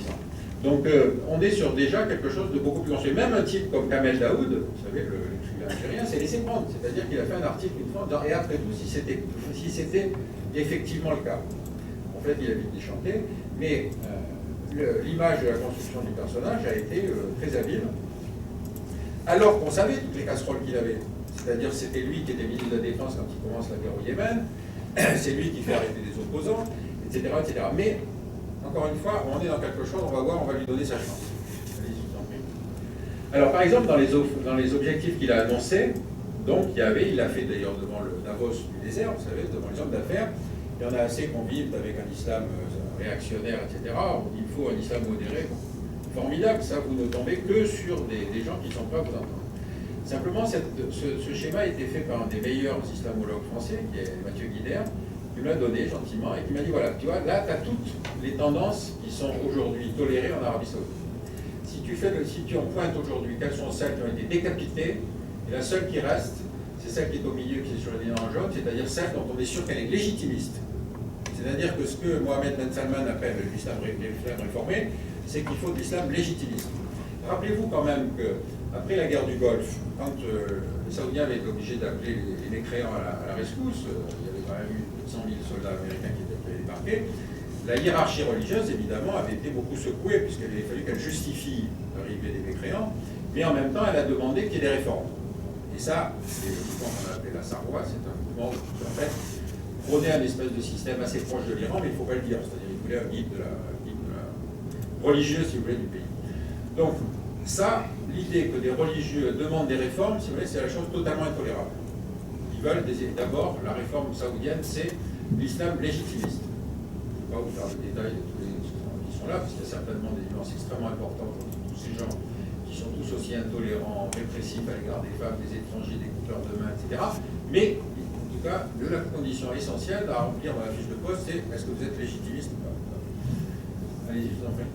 ans. Donc, on est sur déjà quelque chose de beaucoup plus construit. Même un type comme Kamel Daoud, vous savez, l'écrivain algérien, s'est laissé prendre. C'est-à-dire qu'il a fait un article une fois, et après tout, si c'était effectivement le cas. En fait, il a vite déchanté, mais l'image de la construction du personnage a été très habile, alors qu'on savait toutes les casseroles qu'il avait. C'est-à-dire c'était lui qui était ministre de la Défense quand il commence la guerre au Yémen, c'est lui qui fait arrêter des opposants, etc., etc. Mais, encore une fois, on est dans quelque chose, on va voir, on va lui donner sa chance. Allez-y, je vous en prie. Alors, par exemple, dans les objectifs qu'il a annoncés, donc, il a fait d'ailleurs devant le Davos du désert, vous savez, devant les hommes d'affaires, il y en a assez qu'on vive avec un islam réactionnaire, etc. On dit qu'il faut un islam modéré. Formidable, ça, vous ne tombez que sur des gens qui ne sont pas à vous entendre. Simplement, ce schéma a été fait par un des meilleurs islamologues français, qui est Mathieu Guidère, qui me l'a donné gentiment et qui m'a dit, voilà, tu vois, là, tu as toutes les tendances qui sont aujourd'hui tolérées en Arabie Saoudite. Si tu en pointes aujourd'hui, quelles sont celles qui ont été décapitées, et la seule qui reste, c'est celle qui est au milieu, qui est sur le ligne en jaune, c'est-à-dire celle dont on est sûr qu'elle est légitimiste. C'est-à-dire que ce que Mohamed Ben Salman appelle l'islam réformé, c'est qu'il faut de l'islam légitimiste. Rappelez-vous quand même qu'après la guerre du Golfe, quand les Saoudiens avaient été obligés d'appeler les mécréants à la rescousse, il y avait quand même eu 100 000 soldats américains qui étaient débarqués, la hiérarchie religieuse, évidemment, avait été beaucoup secouée, puisqu'il avait fallu qu'elle justifie l'arrivée des mécréants, mais en même temps, elle a demandé qu'il y ait des réformes. Et ça, c'est le mouvement qu'on a appelé la Sarwa, c'est un mouvement qui, en fait, prônait un espèce de système assez proche de l'Iran, mais il ne faut pas le dire, c'est-à-dire qu'il voulait un guide de la religieux, si vous voulez, du pays. Donc, ça, l'idée que des religieux demandent des réformes, si vous voulez, c'est la chose totalement intolérable. Ils veulent d'abord, la réforme saoudienne, c'est l'islam légitimiste. Je ne vais pas vous faire le détail de tous les qui sont là, parce qu'il y a certainement des nuances extrêmement importantes entre tous ces gens qui sont tous aussi intolérants, répressifs à l'égard des femmes, des étrangers, des coupeurs de main, etc. Mais, en tout cas, la condition essentielle à remplir dans la fiche de poste, c'est est-ce que vous êtes légitimiste ou pas? Allez-y, je vous en prie.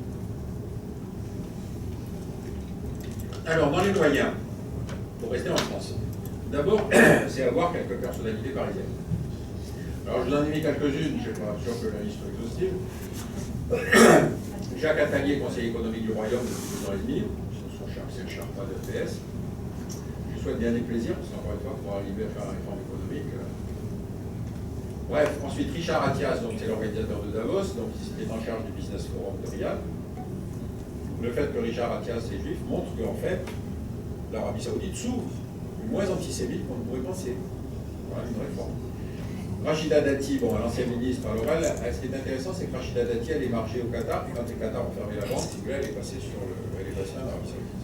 Alors, dans les moyens, pour rester en France, d'abord, c'est avoir quelques personnalités parisiennes. Alors, je vous en ai mis quelques-unes, je ne suis pas sûr que la liste soit exhaustive. Jacques Attalier, conseiller économique du Royaume depuis 2 ans et demi, c'est le Sherpa de PS. Je lui souhaite bien des plaisirs, parce qu'encore une fois, pour arriver à faire la réforme économique. Bref, ensuite, Richard Attias, donc c'est l'organisateur de Davos, donc il est en charge du Business Forum de Riyad. Le fait que Richard Attias est juif montre qu'en fait, l'Arabie Saoudite s'ouvre moins antisémite qu'on ne pourrait penser. Voilà une réforme. Rachida Dati, bon, l'ancienne ministre, alors elle, ce qui est intéressant, c'est que Rachida Dati, elle est marchée au Qatar, puis quand les Qatar ont fermé la banque, elle est passée en Arabie Saoudite.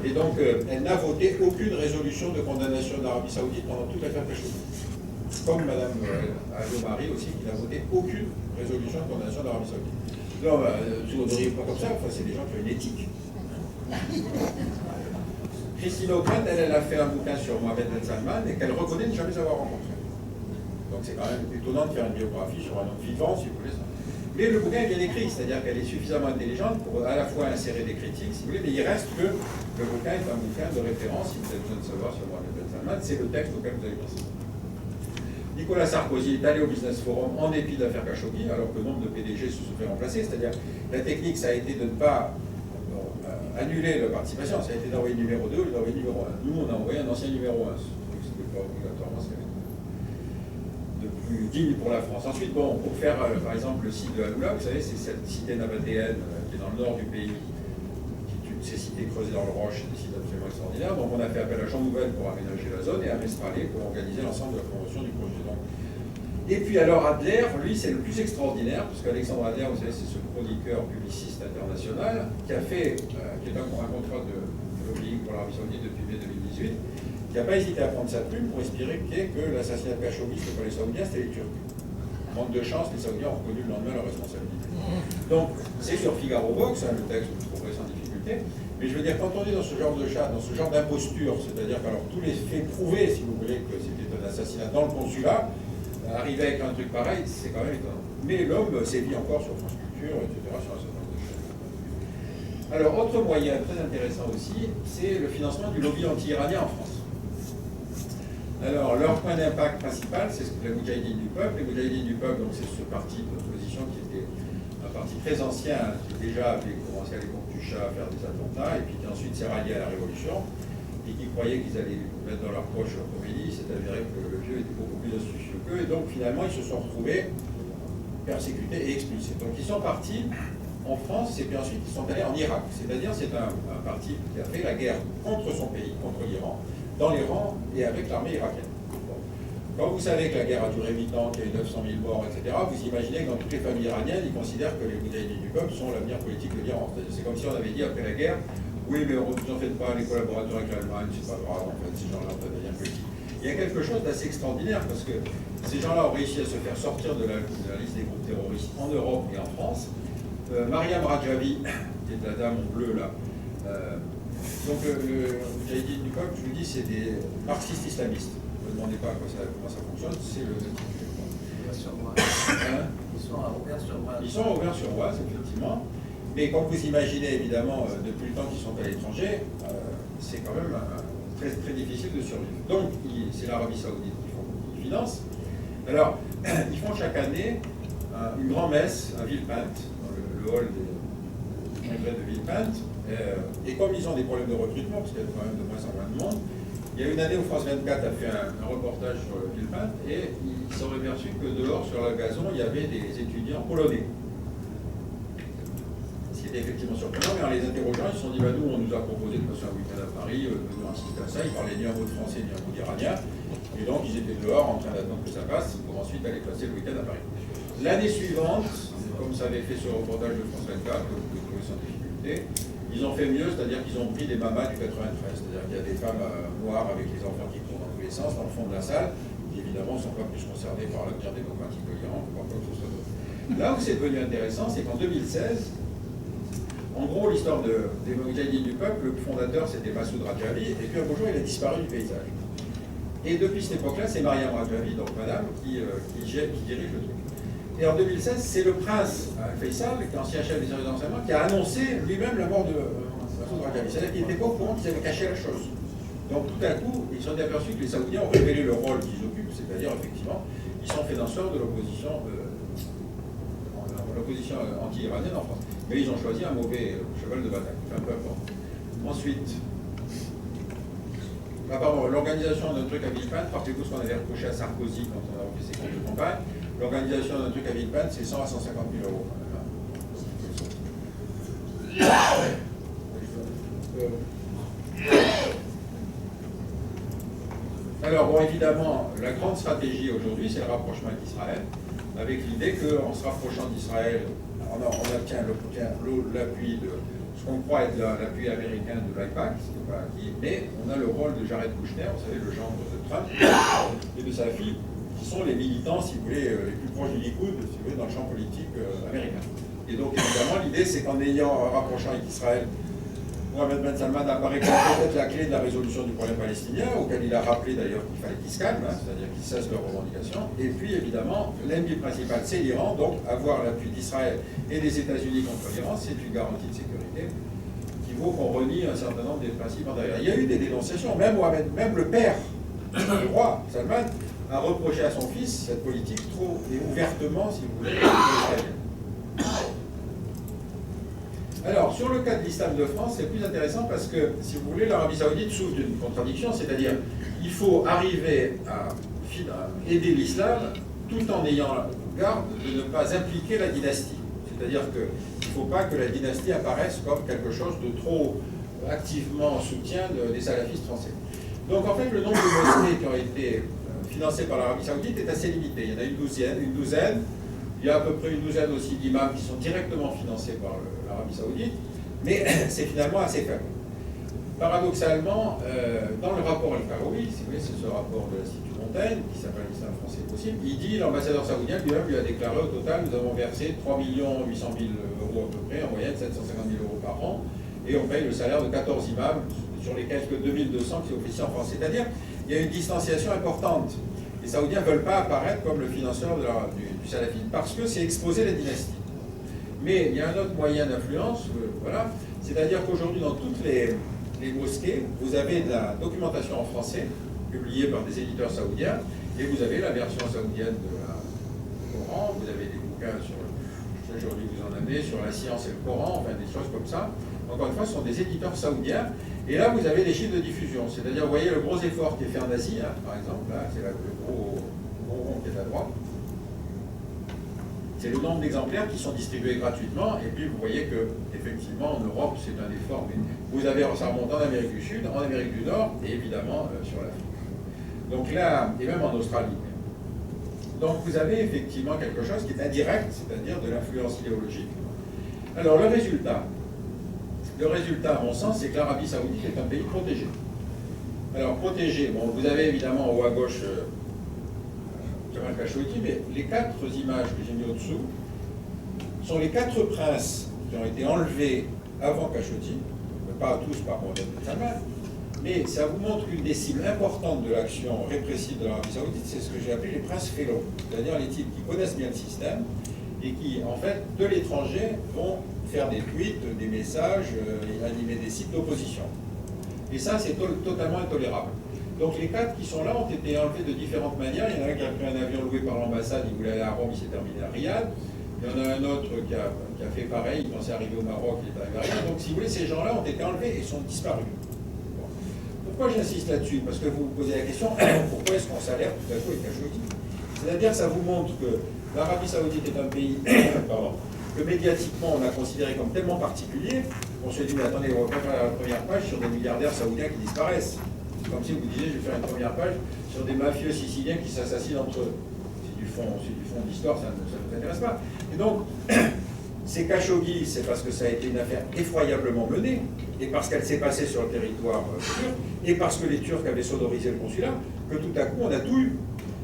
Et donc, elle n'a voté aucune résolution de condamnation de l'Arabie Saoudite pendant toute l'affaire Khashoggi. Comme Mme Alomari aussi, qui n'a voté aucune résolution de condamnation de l'Arabie Saoudite. Non, vous ne diriez pas comme ça, enfin, c'est des gens qui ont une éthique. Christine Ockrent, elle a fait un bouquin sur Mohamed Ben Salman et qu'elle reconnaît ne jamais avoir rencontré. Donc c'est quand même étonnant de faire une biographie sur un homme vivant, si vous voulez ça. Mais le bouquin est bien écrit, c'est-à-dire qu'elle est suffisamment intelligente pour à la fois insérer des critiques, si vous voulez, mais il reste que le bouquin est un bouquin de référence, si vous avez besoin de savoir sur Mohamed Ben Salman, c'est le texte auquel vous avez pensé. Nicolas Sarkozy est allé au Business Forum en dépit de l'affaire Khashoggi, alors que le nombre de PDG se sont fait remplacer, c'est-à-dire la technique, ça a été de ne pas annuler la participation, ça a été d'envoyer numéro 2 ou d'envoyer numéro 1. Nous, on a envoyé un ancien numéro 1, c'était pas obligatoirement ce qu'il y avait de plus digne pour la France. Ensuite, bon, pour faire, par exemple, le site de Haloula, vous savez, c'est cette cité nabatéenne qui est dans le nord du pays, qui est une de ces cités creusées dans le roche, des sites absolument extraordinaires. Donc, on a fait appel à Jean Nouvel pour aménager la zone et à Mestralé pour organiser l'ensemble de la promotion du projet. Donc, et puis alors Adler, lui, c'est le plus extraordinaire, parce qu'Alexandre Adler, vous savez, c'est ce chroniqueur publiciste international qui a fait, qui est un contrat de lobbying pour l'Arabie Saoudite depuis mai 2018, qui n'a pas hésité à prendre sa plume pour expliquer que l'assassinat de Khashoggi, c'était pas les Saoudiens, c'était les Turcs. Manque de chance, les Saoudiens ont reconnu le lendemain leur responsabilité. Donc, c'est sur Figaro Box, le texte, vous le trouverez sans difficulté, mais je veux dire, quand on est dans ce genre de chat, dans ce genre d'imposture, c'est-à-dire qu'alors tous les faits prouvés, si vous voulez, que c'était un assassinat dans le consulat, arriver avec un truc pareil, c'est quand même étonnant. Mais l'homme sévit encore sur France Culture, etc., sur un certain nombre de choses. Alors, autre moyen très intéressant aussi, c'est le financement du lobby anti-iranien en France. Alors, leur point d'impact principal, c'est la Moudjahidine du peuple. Les Moudjahidines du peuple, donc c'est ce parti d'opposition qui était un parti très ancien, qui déjà avait commencé à l'époque du Shah à faire des attentats, et puis qui ensuite s'est rallié à la Révolution, et qui croyaient qu'ils allaient mettre dans leur poche leur comédie. C'est avéré que le vieux était beaucoup plus astucieux qu'eux, et donc finalement ils se sont retrouvés persécutés et expulsés. Donc ils sont partis en France, et puis ensuite ils sont allés en Irak. C'est-à-dire c'est un parti qui a fait la guerre contre son pays, contre l'Iran, dans les rangs et avec l'armée irakienne. Bon. Quand vous savez que la guerre a duré 8 ans, qu'il y a eu 900 000 morts, etc., vous imaginez que dans toutes les familles iraniennes, ils considèrent que les Moudjahidines du peuple sont l'avenir politique de l'Iran. C'est comme si on avait dit après la guerre, oui, mais vous n'en faites pas, les collaborateurs avec l'Allemagne, c'est pas grave, en fait, ces gens-là ont devenir politique. Il y a quelque chose d'assez extraordinaire, parce que ces gens-là ont réussi à se faire sortir de la liste des groupes terroristes en Europe et en France. Mariam Rajavi, qui est la dame en bleu là, donc le Moudjahidine du peuple, je vous dis, c'est des marxistes islamistes. Ne me demandez pas comment ça fonctionne, c'est le... Hein? Ils sont à Auvers-sur-Oise. Ils sont à Auvers-sur-Oise, effectivement. Mais comme vous imaginez, évidemment, depuis le temps qu'ils sont à l'étranger, c'est quand même très, très difficile de survivre. Donc, c'est l'Arabie Saoudite qui finance. Alors, ils font chaque année une grand-messe à Villepinte, dans le hall du congrès de Villepinte. Et comme ils ont des problèmes de recrutement, parce qu'il y a quand même de moins en moins de monde, il y a une année où France 24 a fait un reportage sur Villepinte et ils sont aperçus que dehors, sur le gazon, il y avait des étudiants polonais. Ce qui était effectivement surprenant, mais en les interrogeant, ils se sont dit, bah, nous, on nous a proposé de passer un week-end à Paris, de nous inciter à ça, ils parlaient ni un mot de français, ni un mot d'iranien, et donc ils étaient dehors en train d'attendre que ça passe pour ensuite aller passer le week-end à Paris. L'année suivante, comme ça avait fait ce reportage de France 24, que vous pouvez trouver sans difficulté, ils ont fait mieux, c'est-à-dire qu'ils ont pris des mamas du 93, c'est-à-dire qu'il y a des femmes noires avec les enfants qui courent dans tous les sens, dans le fond de la salle, qui évidemment ne sont pas plus concernées par l'avenir démocratique de l'Iran que par quoi que ce soit d'autre. Là où c'est devenu intéressant, c'est qu'en 2016, en gros, l'histoire des Moudjahidines du peuple, le fondateur c'était Massoud Rajavi, et puis un beau jour il a disparu du paysage. Et depuis cette époque-là, c'est Mariam Rajavi, donc madame, qui dirige le truc. Et en 2016, c'est le prince Faisal, qui est ancien chef des services de renseignement, qui a annoncé lui-même la mort de Massoud Rajavi. C'est-à-dire qu'il n'était pas au courant qu'ils avaient caché la chose. Donc tout à coup, ils se sont aperçus que les Saoudiens ont révélé le rôle qu'ils occupent, c'est-à-dire effectivement, ils sont financeurs de l'opposition anti-iranienne en France. Mais ils ont choisi un mauvais cheval de bataille, enfin peu importe. Ensuite, l'organisation d'un truc à Villepinte, rappelez-vous ce qu'on avait reproché à Sarkozy quand on a fait ses comptes de campagne. L'organisation d'un truc à Villepinte, c'est 100 à 150 000 euros. Alors, bon, évidemment, la grande stratégie aujourd'hui, c'est le rapprochement avec Israël, avec l'idée qu'en se rapprochant d'Israël, on obtient l'appui de ce qu'on croit être l'appui américain de l'AIPAC, mais on a le rôle de Jared Kushner, vous savez, le gendre de Trump, et de sa fille, qui sont les militants, si vous voulez, les plus proches du Likoud, si vous voulez, dans le champ politique américain. Et donc, évidemment, l'idée, c'est qu'en rapprochant avec Israël, Mohamed Ben Salman apparaît comme peut-être la clé de la résolution du problème palestinien, auquel il a rappelé d'ailleurs qu'il fallait qu'ils se calment, hein, c'est-à-dire qu'ils cessent leurs revendications. Et puis, évidemment, l'ennemi principal, c'est l'Iran. Donc, avoir l'appui d'Israël et des États-Unis contre l'Iran, c'est une garantie de sécurité qui vaut qu'on renie un certain nombre des principes antérieurs. Il y a eu des dénonciations, même le père, le roi Salman, a reproché à son fils cette politique trop et ouvertement, si vous voulez, israélienne. Alors, sur le cas de l'islam de France, c'est plus intéressant parce que, si vous voulez, l'Arabie Saoudite souffre d'une contradiction, c'est-à-dire il faut arriver à aider l'islam tout en ayant garde de ne pas impliquer la dynastie. C'est-à-dire qu'il ne faut pas que la dynastie apparaisse comme quelque chose de trop activement en soutien des salafistes français. Donc, en fait, le nombre de mosquées qui ont été financées par l'Arabie Saoudite est assez limité. Il y en a une douzaine. Il y a à peu près une douzaine aussi d'imams qui sont directement financés par l'Arabie Saoudite, mais c'est finalement assez faible. Paradoxalement, dans le rapport Al-Karoui, si vous voulez, c'est ce rapport de l'Institut Montaigne, qui s'appelle l'Islam français possible, il dit, l'ambassadeur saoudien lui-même lui a déclaré au total, nous avons versé 3 800 000 euros à peu près, en moyenne 750 000 euros par an, et on paye le salaire de 14 imams sur les quelques 2200 qui officient en France. C'est-à-dire, il y a une distanciation importante. Les Saoudiens ne veulent pas apparaître comme le financeur du salafisme parce que c'est exposer la dynastie. Mais il y a un autre moyen d'influence, voilà, c'est-à-dire qu'aujourd'hui, dans toutes les mosquées, vous avez de la documentation en français, publiée par des éditeurs saoudiens, et vous avez la version saoudienne du Coran, vous avez des bouquins sur, aujourd'hui vous en avez, sur la science et le Coran, enfin des choses comme ça. Encore une fois, ce sont des éditeurs saoudiens, et là vous avez des chiffres de diffusion, c'est-à-dire, vous voyez le gros effort qui est fait en Asie, hein, par exemple, là, c'est le gros rond qui est à droite. C'est le nombre d'exemplaires qui sont distribués gratuitement, et puis vous voyez que, effectivement, en Europe, c'est un effort, mais vous avez, ça remonte en Amérique du Sud, en Amérique du Nord, et évidemment sur l'Afrique. Donc là, et même en Australie. Donc vous avez effectivement quelque chose qui est indirect, c'est-à-dire de l'influence idéologique. Alors le résultat, à mon sens, c'est que l'Arabie Saoudite est un pays protégé. Alors protégé, bon, vous avez évidemment en haut à gauche Jamal Khashoggi, mais les 4 images que j'ai mis au-dessous sont les 4 princes qui ont été enlevés avant Khashoggi, pas tous par Mohamed Ben Salman, mais ça vous montre une des cibles importantes de l'action répressive de l'Arabie Saoudite, c'est ce que j'ai appelé les princes félons, c'est-à-dire les types qui connaissent bien le système et qui, en fait, de l'étranger, vont faire des tweets, des messages, animer des sites d'opposition. Et ça, c'est totalement intolérable. Donc les 4 qui sont là ont été enlevés de différentes manières. Il y en a un qui a pris un avion loué par l'ambassade, il voulait aller à Rome, il s'est terminé à Riyad. Il y en a un autre qui a fait pareil, il pensait arriver au Maroc, il est arrivé à Riyad. Donc si vous voulez, ces gens-là ont été enlevés et sont disparus. Bon. Pourquoi j'insiste là-dessus? Parce que vous vous posez la question, pourquoi est-ce qu'on s'alerte tout à coup avec Khashoggi? C'est-à-dire que ça vous montre que l'Arabie Saoudite est un pays que médiatiquement on a considéré comme tellement particulier, on se dit, mais attendez, on va pas faire la première page sur des milliardaires saoudiens qui disparaissent. C'est comme si vous disiez, je vais faire une première page sur des mafieux siciliens qui s'assassinent entre eux. C'est du fond d'histoire, ça ne nous intéresse pas. Et donc, ces Khashoggi, c'est parce que ça a été une affaire effroyablement menée, et parce qu'elle s'est passée sur le territoire turc, et parce que les Turcs avaient sonorisé le consulat, que tout à coup on a tout eu.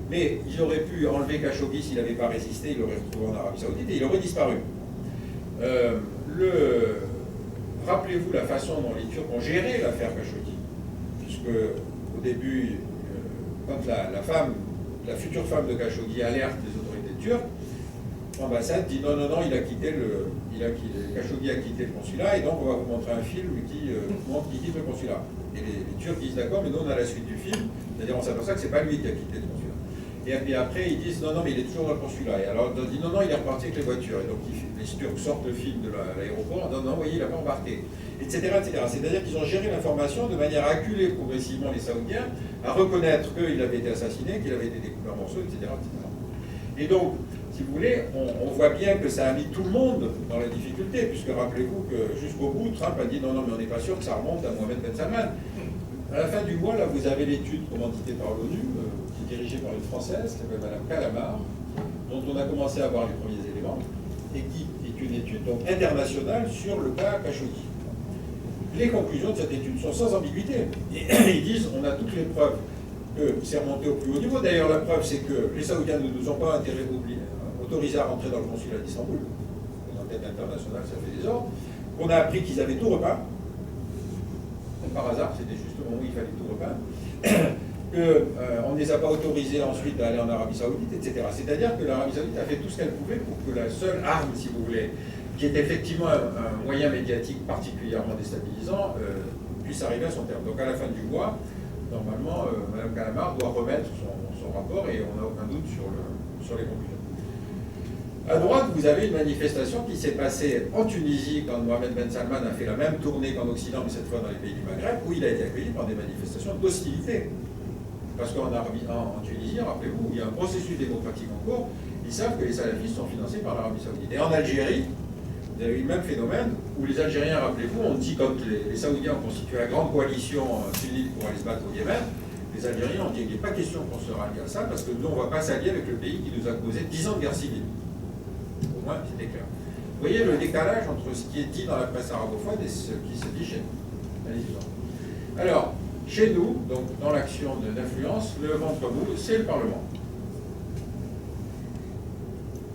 Mais ils auraient pu enlever Khashoggi s'il n'avait pas résisté, il l'aurait retrouvé en Arabie Saoudite et il aurait disparu. Rappelez-vous la façon dont les Turcs ont géré l'affaire Khashoggi, puisque au début, quand la future femme de Khashoggi alerte les autorités turques, l'ambassade dit non, Khashoggi a quitté le consulat et donc on va vous montrer un film qui montre qu'il quitte le consulat. Et les Turcs disent d'accord, mais nous on a la suite du film, c'est-à-dire on s'aperçoit que c'est pas lui qui a quitté le consulat. Et puis après ils disent non, mais il est toujours dans le consulat. Et alors on dit non, il est reparti avec les voitures. Et donc les Turcs sortent le film de l'aéroport, non, vous voyez, il n'a pas embarqué, etc. C'est-à-dire qu'ils ont géré l'information de manière à acculer progressivement les Saoudiens, à reconnaître qu'il avait été assassiné, qu'il avait été découpé en morceaux, etc. Et donc, si vous voulez, on voit bien que ça a mis tout le monde dans la difficulté, puisque rappelez-vous que jusqu'au bout, Trump a dit non, mais on n'est pas sûr que ça remonte à Mohamed Ben Salman. À la fin du mois, là, vous avez l'étude commanditée par l'ONU, qui est dirigée par une Française, qui s'appelle Mme Calamar, dont on a commencé à voir les premiers éléments, et qui est une étude donc, internationale sur le cas Khashoggi. Les conclusions de cette étude sont sans ambiguïté. Et ils disent on a toutes les preuves que c'est remonté au plus haut niveau. D'ailleurs, la preuve, c'est que les Saoudiens ne nous ont pas autorisés à rentrer dans le consulat d'Istanbul. On l'enquête internationale, ça fait des ordres, qu'on a appris qu'ils avaient tout repeint. Comme par hasard, c'était juste au moment où il fallait tout repeindre. Qu'on ne les a pas autorisés ensuite à aller en Arabie Saoudite, etc. C'est-à-dire que l'Arabie Saoudite a fait tout ce qu'elle pouvait pour que la seule arme, si vous voulez, qui est effectivement un moyen médiatique particulièrement déstabilisant, puisse arriver à son terme. Donc à la fin du mois, normalement, Mme Calamar doit remettre son rapport et on n'a aucun doute sur les conclusions. À droite, vous avez une manifestation qui s'est passée en Tunisie quand Mohamed Ben Salman a fait la même tournée qu'en Occident, mais cette fois dans les pays du Maghreb, où il a été accueilli par des manifestations d'hostilité. Parce qu'en Tunisie, rappelez-vous, il y a un processus démocratique en cours, ils savent que les salafistes sont financés par l'Arabie Saoudite. Et en Algérie, vous avez eu le même phénomène où les Algériens, rappelez-vous, ont dit, quand les Saoudiens ont constitué la grande coalition sunnite pour aller se battre au Yémen, les Algériens ont dit qu'il n'est pas question qu'on se rallie à ça, parce que nous, on ne va pas s'allier avec le pays qui nous a causé 10 ans de guerre civile. Au moins, c'était clair. Vous voyez le décalage entre ce qui est dit dans la presse arabophone et ce qui se dit chez nous. Allez-y. Alors, chez nous, donc dans l'action d'influence, le ventre mou, c'est le Parlement.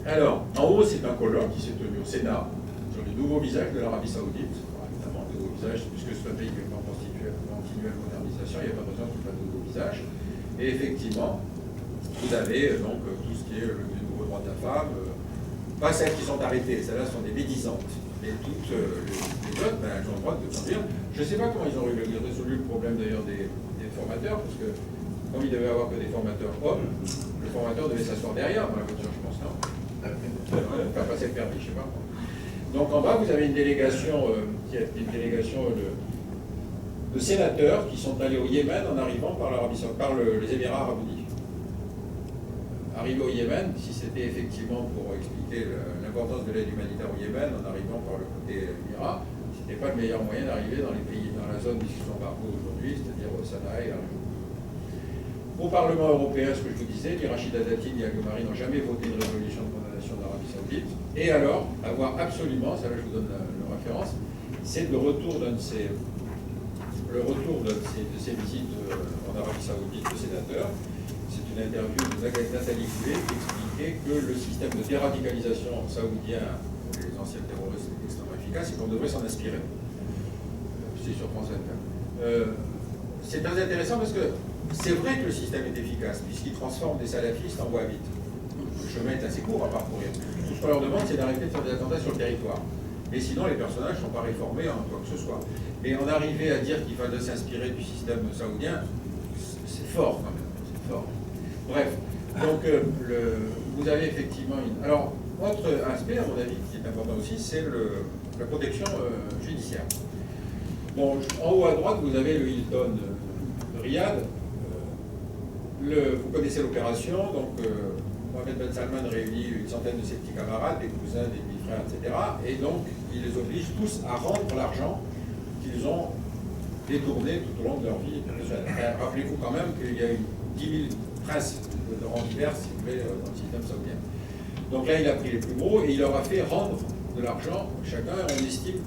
Alors, en haut, c'est un colloque qui s'est tenu au Sénat sur les nouveaux visages de l'Arabie Saoudite. Alors, évidemment, de nouveaux visages, puisque c'est un pays qui est en continuelle modernisation, il n'y a pas besoin de faire de nouveaux visages. Et effectivement, vous avez donc tout ce qui est le nouveau droit de la femme, pas celles qui sont arrêtées, celles-là sont des médisantes. Mais toutes les autres, ben, elles ont le droit de conduire. Je ne sais pas comment ils ont résolu le problème d'ailleurs des formateurs, parce que comme il devait y avoir que des formateurs hommes, le formateur devait s'asseoir derrière dans la voiture, je pense, non? Faire passer le permis, je ne sais pas. Donc en bas, vous avez une délégation qui est une délégation de sénateurs qui sont allés au Yémen en arrivant par les Émirats Arabes Unis. Arrivé au Yémen, si c'était effectivement pour expliquer l'importance de l'aide humanitaire au Yémen en arrivant par le côté Émirat, ce n'était pas le meilleur moyen d'arriver dans les pays, dans la zone discussion embargo aujourd'hui, c'est-à-dire Sanaa et la région. Au Parlement européen, ce que je vous disais, ni Rachida Dati ni Al-Ghomari n'ont jamais voté une résolution de condamnation d'Arabie Saoudite. Et alors, avoir absolument, ça là je vous donne la référence, c'est le retour de ces visites en Arabie Saoudite de sénateurs. C'est une interview de Nathalie Goulet qui expliquait que le système de déradicalisation saoudien pour les anciens terroristes est extrêmement efficace et qu'on devrait s'en inspirer. C'est sur France Inter. C'est très intéressant parce que c'est vrai que le système est efficace puisqu'il transforme des salafistes en wahhabites. Le chemin est assez court à parcourir. Tout ce qu'on leur demande, c'est d'arrêter de faire des attentats sur le territoire. Mais sinon, les personnages ne sont pas réformés en quoi que ce soit. Mais en arriver à dire qu'il fallait s'inspirer du système saoudien, c'est fort quand même. C'est fort. Bref, donc vous avez effectivement une... Alors, autre aspect, à mon avis, qui est important aussi, c'est la protection judiciaire. Bon, en haut à droite, vous avez le Hilton de Riyad. Vous connaissez l'opération, donc Mohamed Ben Salman réunit une centaine de ses petits camarades, des cousins, des demi-frères, etc. Et donc, il les oblige tous à rendre l'argent qu'ils ont détourné tout au long de leur vie. Rappelez-vous quand même qu'il y a eu 10 000 princes de rang divers, si vous voulez, dans le système saoudien. Donc là, il a pris les plus gros et il leur a fait rendre de l'argent chacun. On estime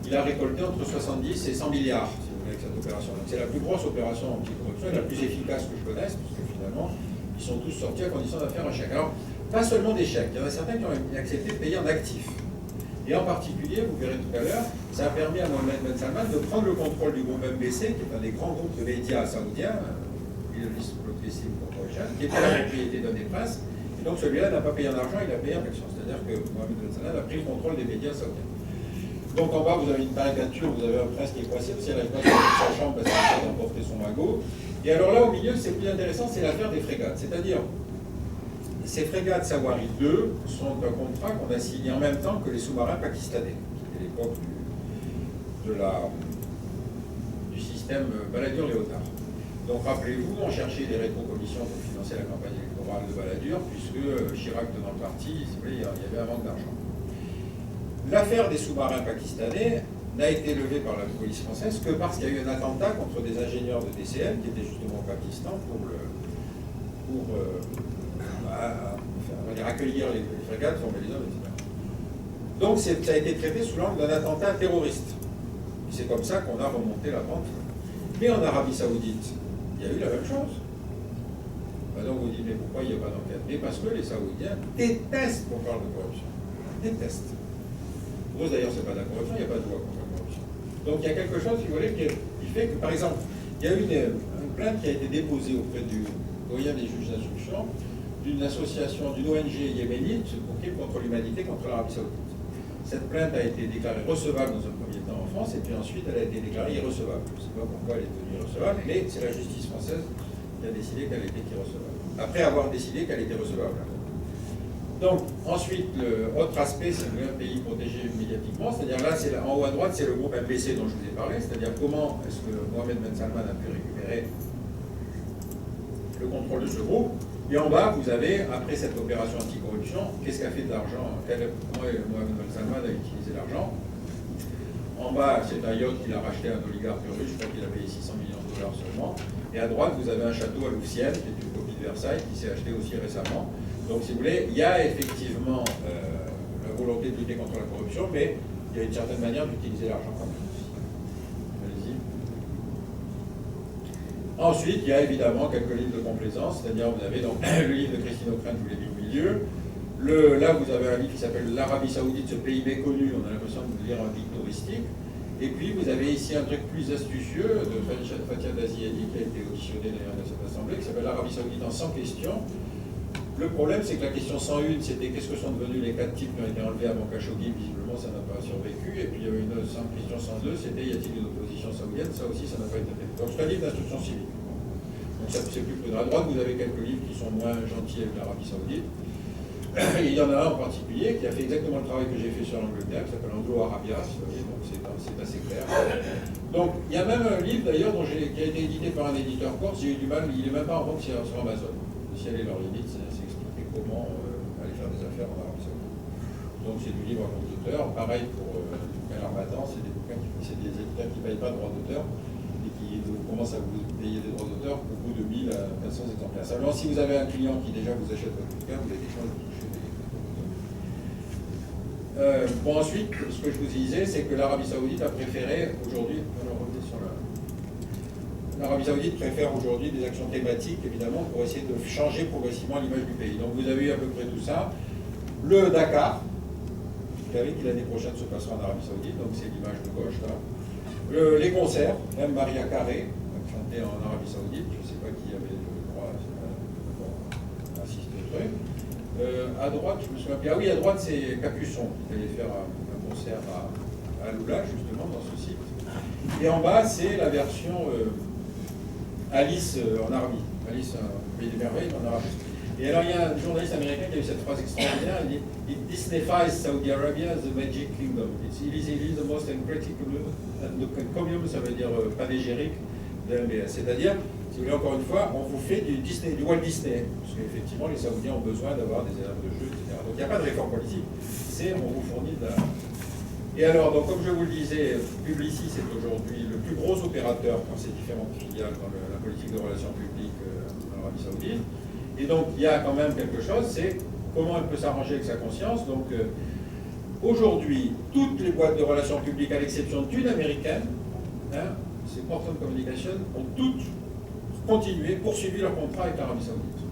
qu'il a récolté entre 70 et 100 milliards, si vous voulez, avec cette opération. Donc c'est la plus grosse opération anti-corruption et la plus efficace que je connaisse, puisque finalement, ils sont tous sortis à condition de faire un chèque. Alors, pas seulement des chèques, il y en a certains qui ont accepté de payer en actifs. Et en particulier, vous verrez tout à l'heure, ça a permis à Mohamed Ben Salman de prendre le contrôle du groupe MBC, qui est un des grands groupes de médias saoudiens, qui était la propriété d'un des princes. Et donc celui-là n'a pas payé en argent, il a payé en action. C'est-à-dire que Mohamed Ben Salman a pris le contrôle des médias saoudiens. Donc en bas, vous avez une caricature, vous avez un prince qui est coincé, parce qu'il n'arrive pas à sortir de sa chambre parce qu'il a d'emporter son magot. Et alors là, au milieu, c'est plus intéressant, c'est l'affaire des frégates. C'est-à-dire, ces frégates Sawari 2 sont un contrat qu'on a signé en même temps que les sous-marins pakistanais. C'était l'époque du système Balladur Léotard. Donc rappelez-vous, on cherchait des rétrocommissions pour financer la campagne électorale de Balladur, puisque Chirac tenant le parti, il y avait un manque d'argent. L'affaire des sous-marins pakistanais n'a été levée par la police française que parce qu'il y a eu un attentat contre des ingénieurs de DCM qui étaient justement au Pakistan pour accueillir les frégates, former les hommes, etc. Donc ça a été traité sous l'angle d'un attentat terroriste. Et c'est comme ça qu'on a remonté la pente. Mais en Arabie Saoudite, il y a eu la même chose. Donc vous dites, mais pourquoi il n'y a pas d'enquête? Mais parce que les Saoudiens détestent qu'on parle de corruption. Détestent. cause d'ailleurs, c'est pas de la corruption, il n'y a pas de loi contre la corruption. Donc il y a quelque chose, si vous voulez, qui fait que, par exemple, il y a une plainte qui a été déposée auprès du doyen des juges d'instruction d'une association, d'une ONG yéménite pour crime contre l'humanité contre l'Arabie Saoudite. Cette plainte a été déclarée recevable dans un premier temps en France, et puis ensuite elle a été déclarée irrecevable. Je ne sais pas pourquoi elle est devenue irrecevable, mais c'est la justice française qui a décidé qu'elle était irrecevable. Après avoir décidé qu'elle était recevable. Donc, ensuite, l'autre aspect, c'est un pays protégé médiatiquement, c'est-à-dire là, en haut à droite, c'est le groupe MBC dont je vous ai parlé, c'est-à-dire comment est-ce que Mohamed Ben Salman a pu récupérer le contrôle de ce groupe. Et en bas, vous avez, après cette opération anticorruption, qu'est-ce qu'a fait de l'argent, comment Mohamed Ben Salman a utilisé l'argent. En bas, c'est un yacht qu'il a racheté à un oligarque russe, je crois qu'il a payé 600 millions de dollars seulement. Et à droite, vous avez un château à Louvciennes, qui est une copie de Versailles, qui s'est acheté aussi récemment. Donc, si vous voulez, il y a effectivement la volonté de lutter contre la corruption, mais il y a une certaine manière d'utiliser l'argent quand même. Allez-y. Ensuite, il y a évidemment quelques livres de complaisance, c'est-à-dire vous avez donc le livre de Christine Ockrent, vous l'avez mis au milieu. Là, vous avez un livre qui s'appelle L'Arabie Saoudite, ce pays méconnu, on a l'impression de lire un guide touristique. Et puis, vous avez ici un truc plus astucieux de Fatia Daziani, qui a été auditionné d'ailleurs dans cette assemblée, qui s'appelle L'Arabie Saoudite en 100 questions. Le problème, c'est que la question 101, c'était qu'est-ce que sont devenus les 4 types qui ont été enlevés avant Khashoggi. Visiblement, ça n'a pas survécu. Et puis, il y avait une question 102, c'était y a-t-il une opposition saoudienne. Ça aussi, ça n'a pas été fait. Donc, c'est un livre d'instruction civique. Donc, ça, c'est plus prudent. À droite, vous avez quelques livres qui sont moins gentils avec l'Arabie Saoudite. Et il y en a un en particulier qui a fait exactement le travail que j'ai fait sur l'Angleterre, qui s'appelle Anglo-Arabia, donc c'est assez clair. Donc, il y a même un livre, d'ailleurs, qui a été édité par un éditeur corse. J'ai eu du mal, il n'est même pas en vente sur Amazon. Si elle est leur limite, c'est expliquer comment aller faire des affaires en Arabie Saoudite. Donc c'est du livre à compte d'auteur. Pareil pour Armatan, c'est des bouquins c'est des éditeurs qui ne payent pas de droits d'auteur et qui commencent à vous payer des droits d'auteur au bout de 1000 à 500 exemplaires. Seulement, si vous avez un client qui déjà vous achète votre bouquin, vous avez des chances de toucher des bon, ensuite, ce que je vous disais, c'est que l'Arabie Saoudite a préféré aujourd'hui, l'Arabie Saoudite préfère aujourd'hui des actions thématiques, évidemment, pour essayer de changer progressivement l'image du pays. Donc vous avez eu à peu près tout ça. Le Dakar, vous savez que l'année prochaine se passera en Arabie Saoudite, donc c'est l'image de gauche là. Les concerts, même Maria Carré, chantée en Arabie Saoudite, je ne sais pas qui avait le droit d'assister au truc. À droite, je me souviens plus. Ah oui, à droite, c'est Capuçon qui allait faire un concert à Loula, justement, dans ce site. Et en bas, c'est la version Alice en Arabie. Alice, Pays des Merveilles en Arabie. Et alors, il y a un journaliste américain qui a eu cette phrase extraordinaire. Il dit It Disneyfies Saudi Arabia as the Magic Kingdom. It is the most encriticum, ça veut dire panégyrique de MBS. C'est-à-dire, si vous voulez, encore une fois, on vous fait du Walt Disney. Parce qu'effectivement, les Saoudiens ont besoin d'avoir des aires de jeu, etc. Donc, il n'y a pas de réforme politique. On vous fournit de la. Et alors, donc, comme je vous le disais, Publicis est aujourd'hui le plus gros opérateur dans ces différentes filiales dans la politique de relations publiques en Arabie Saoudite. Et donc, il y a quand même quelque chose, c'est comment elle peut s'arranger avec sa conscience. Donc, aujourd'hui, toutes les boîtes de relations publiques, à l'exception d'une américaine, c'est Porton Communication, ont toutes continué, poursuivi leur contrat avec l'Arabie Saoudite.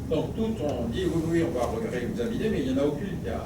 Donc, toutes ont dit, oui, on va réexaminer, mais il n'y en a aucune qui a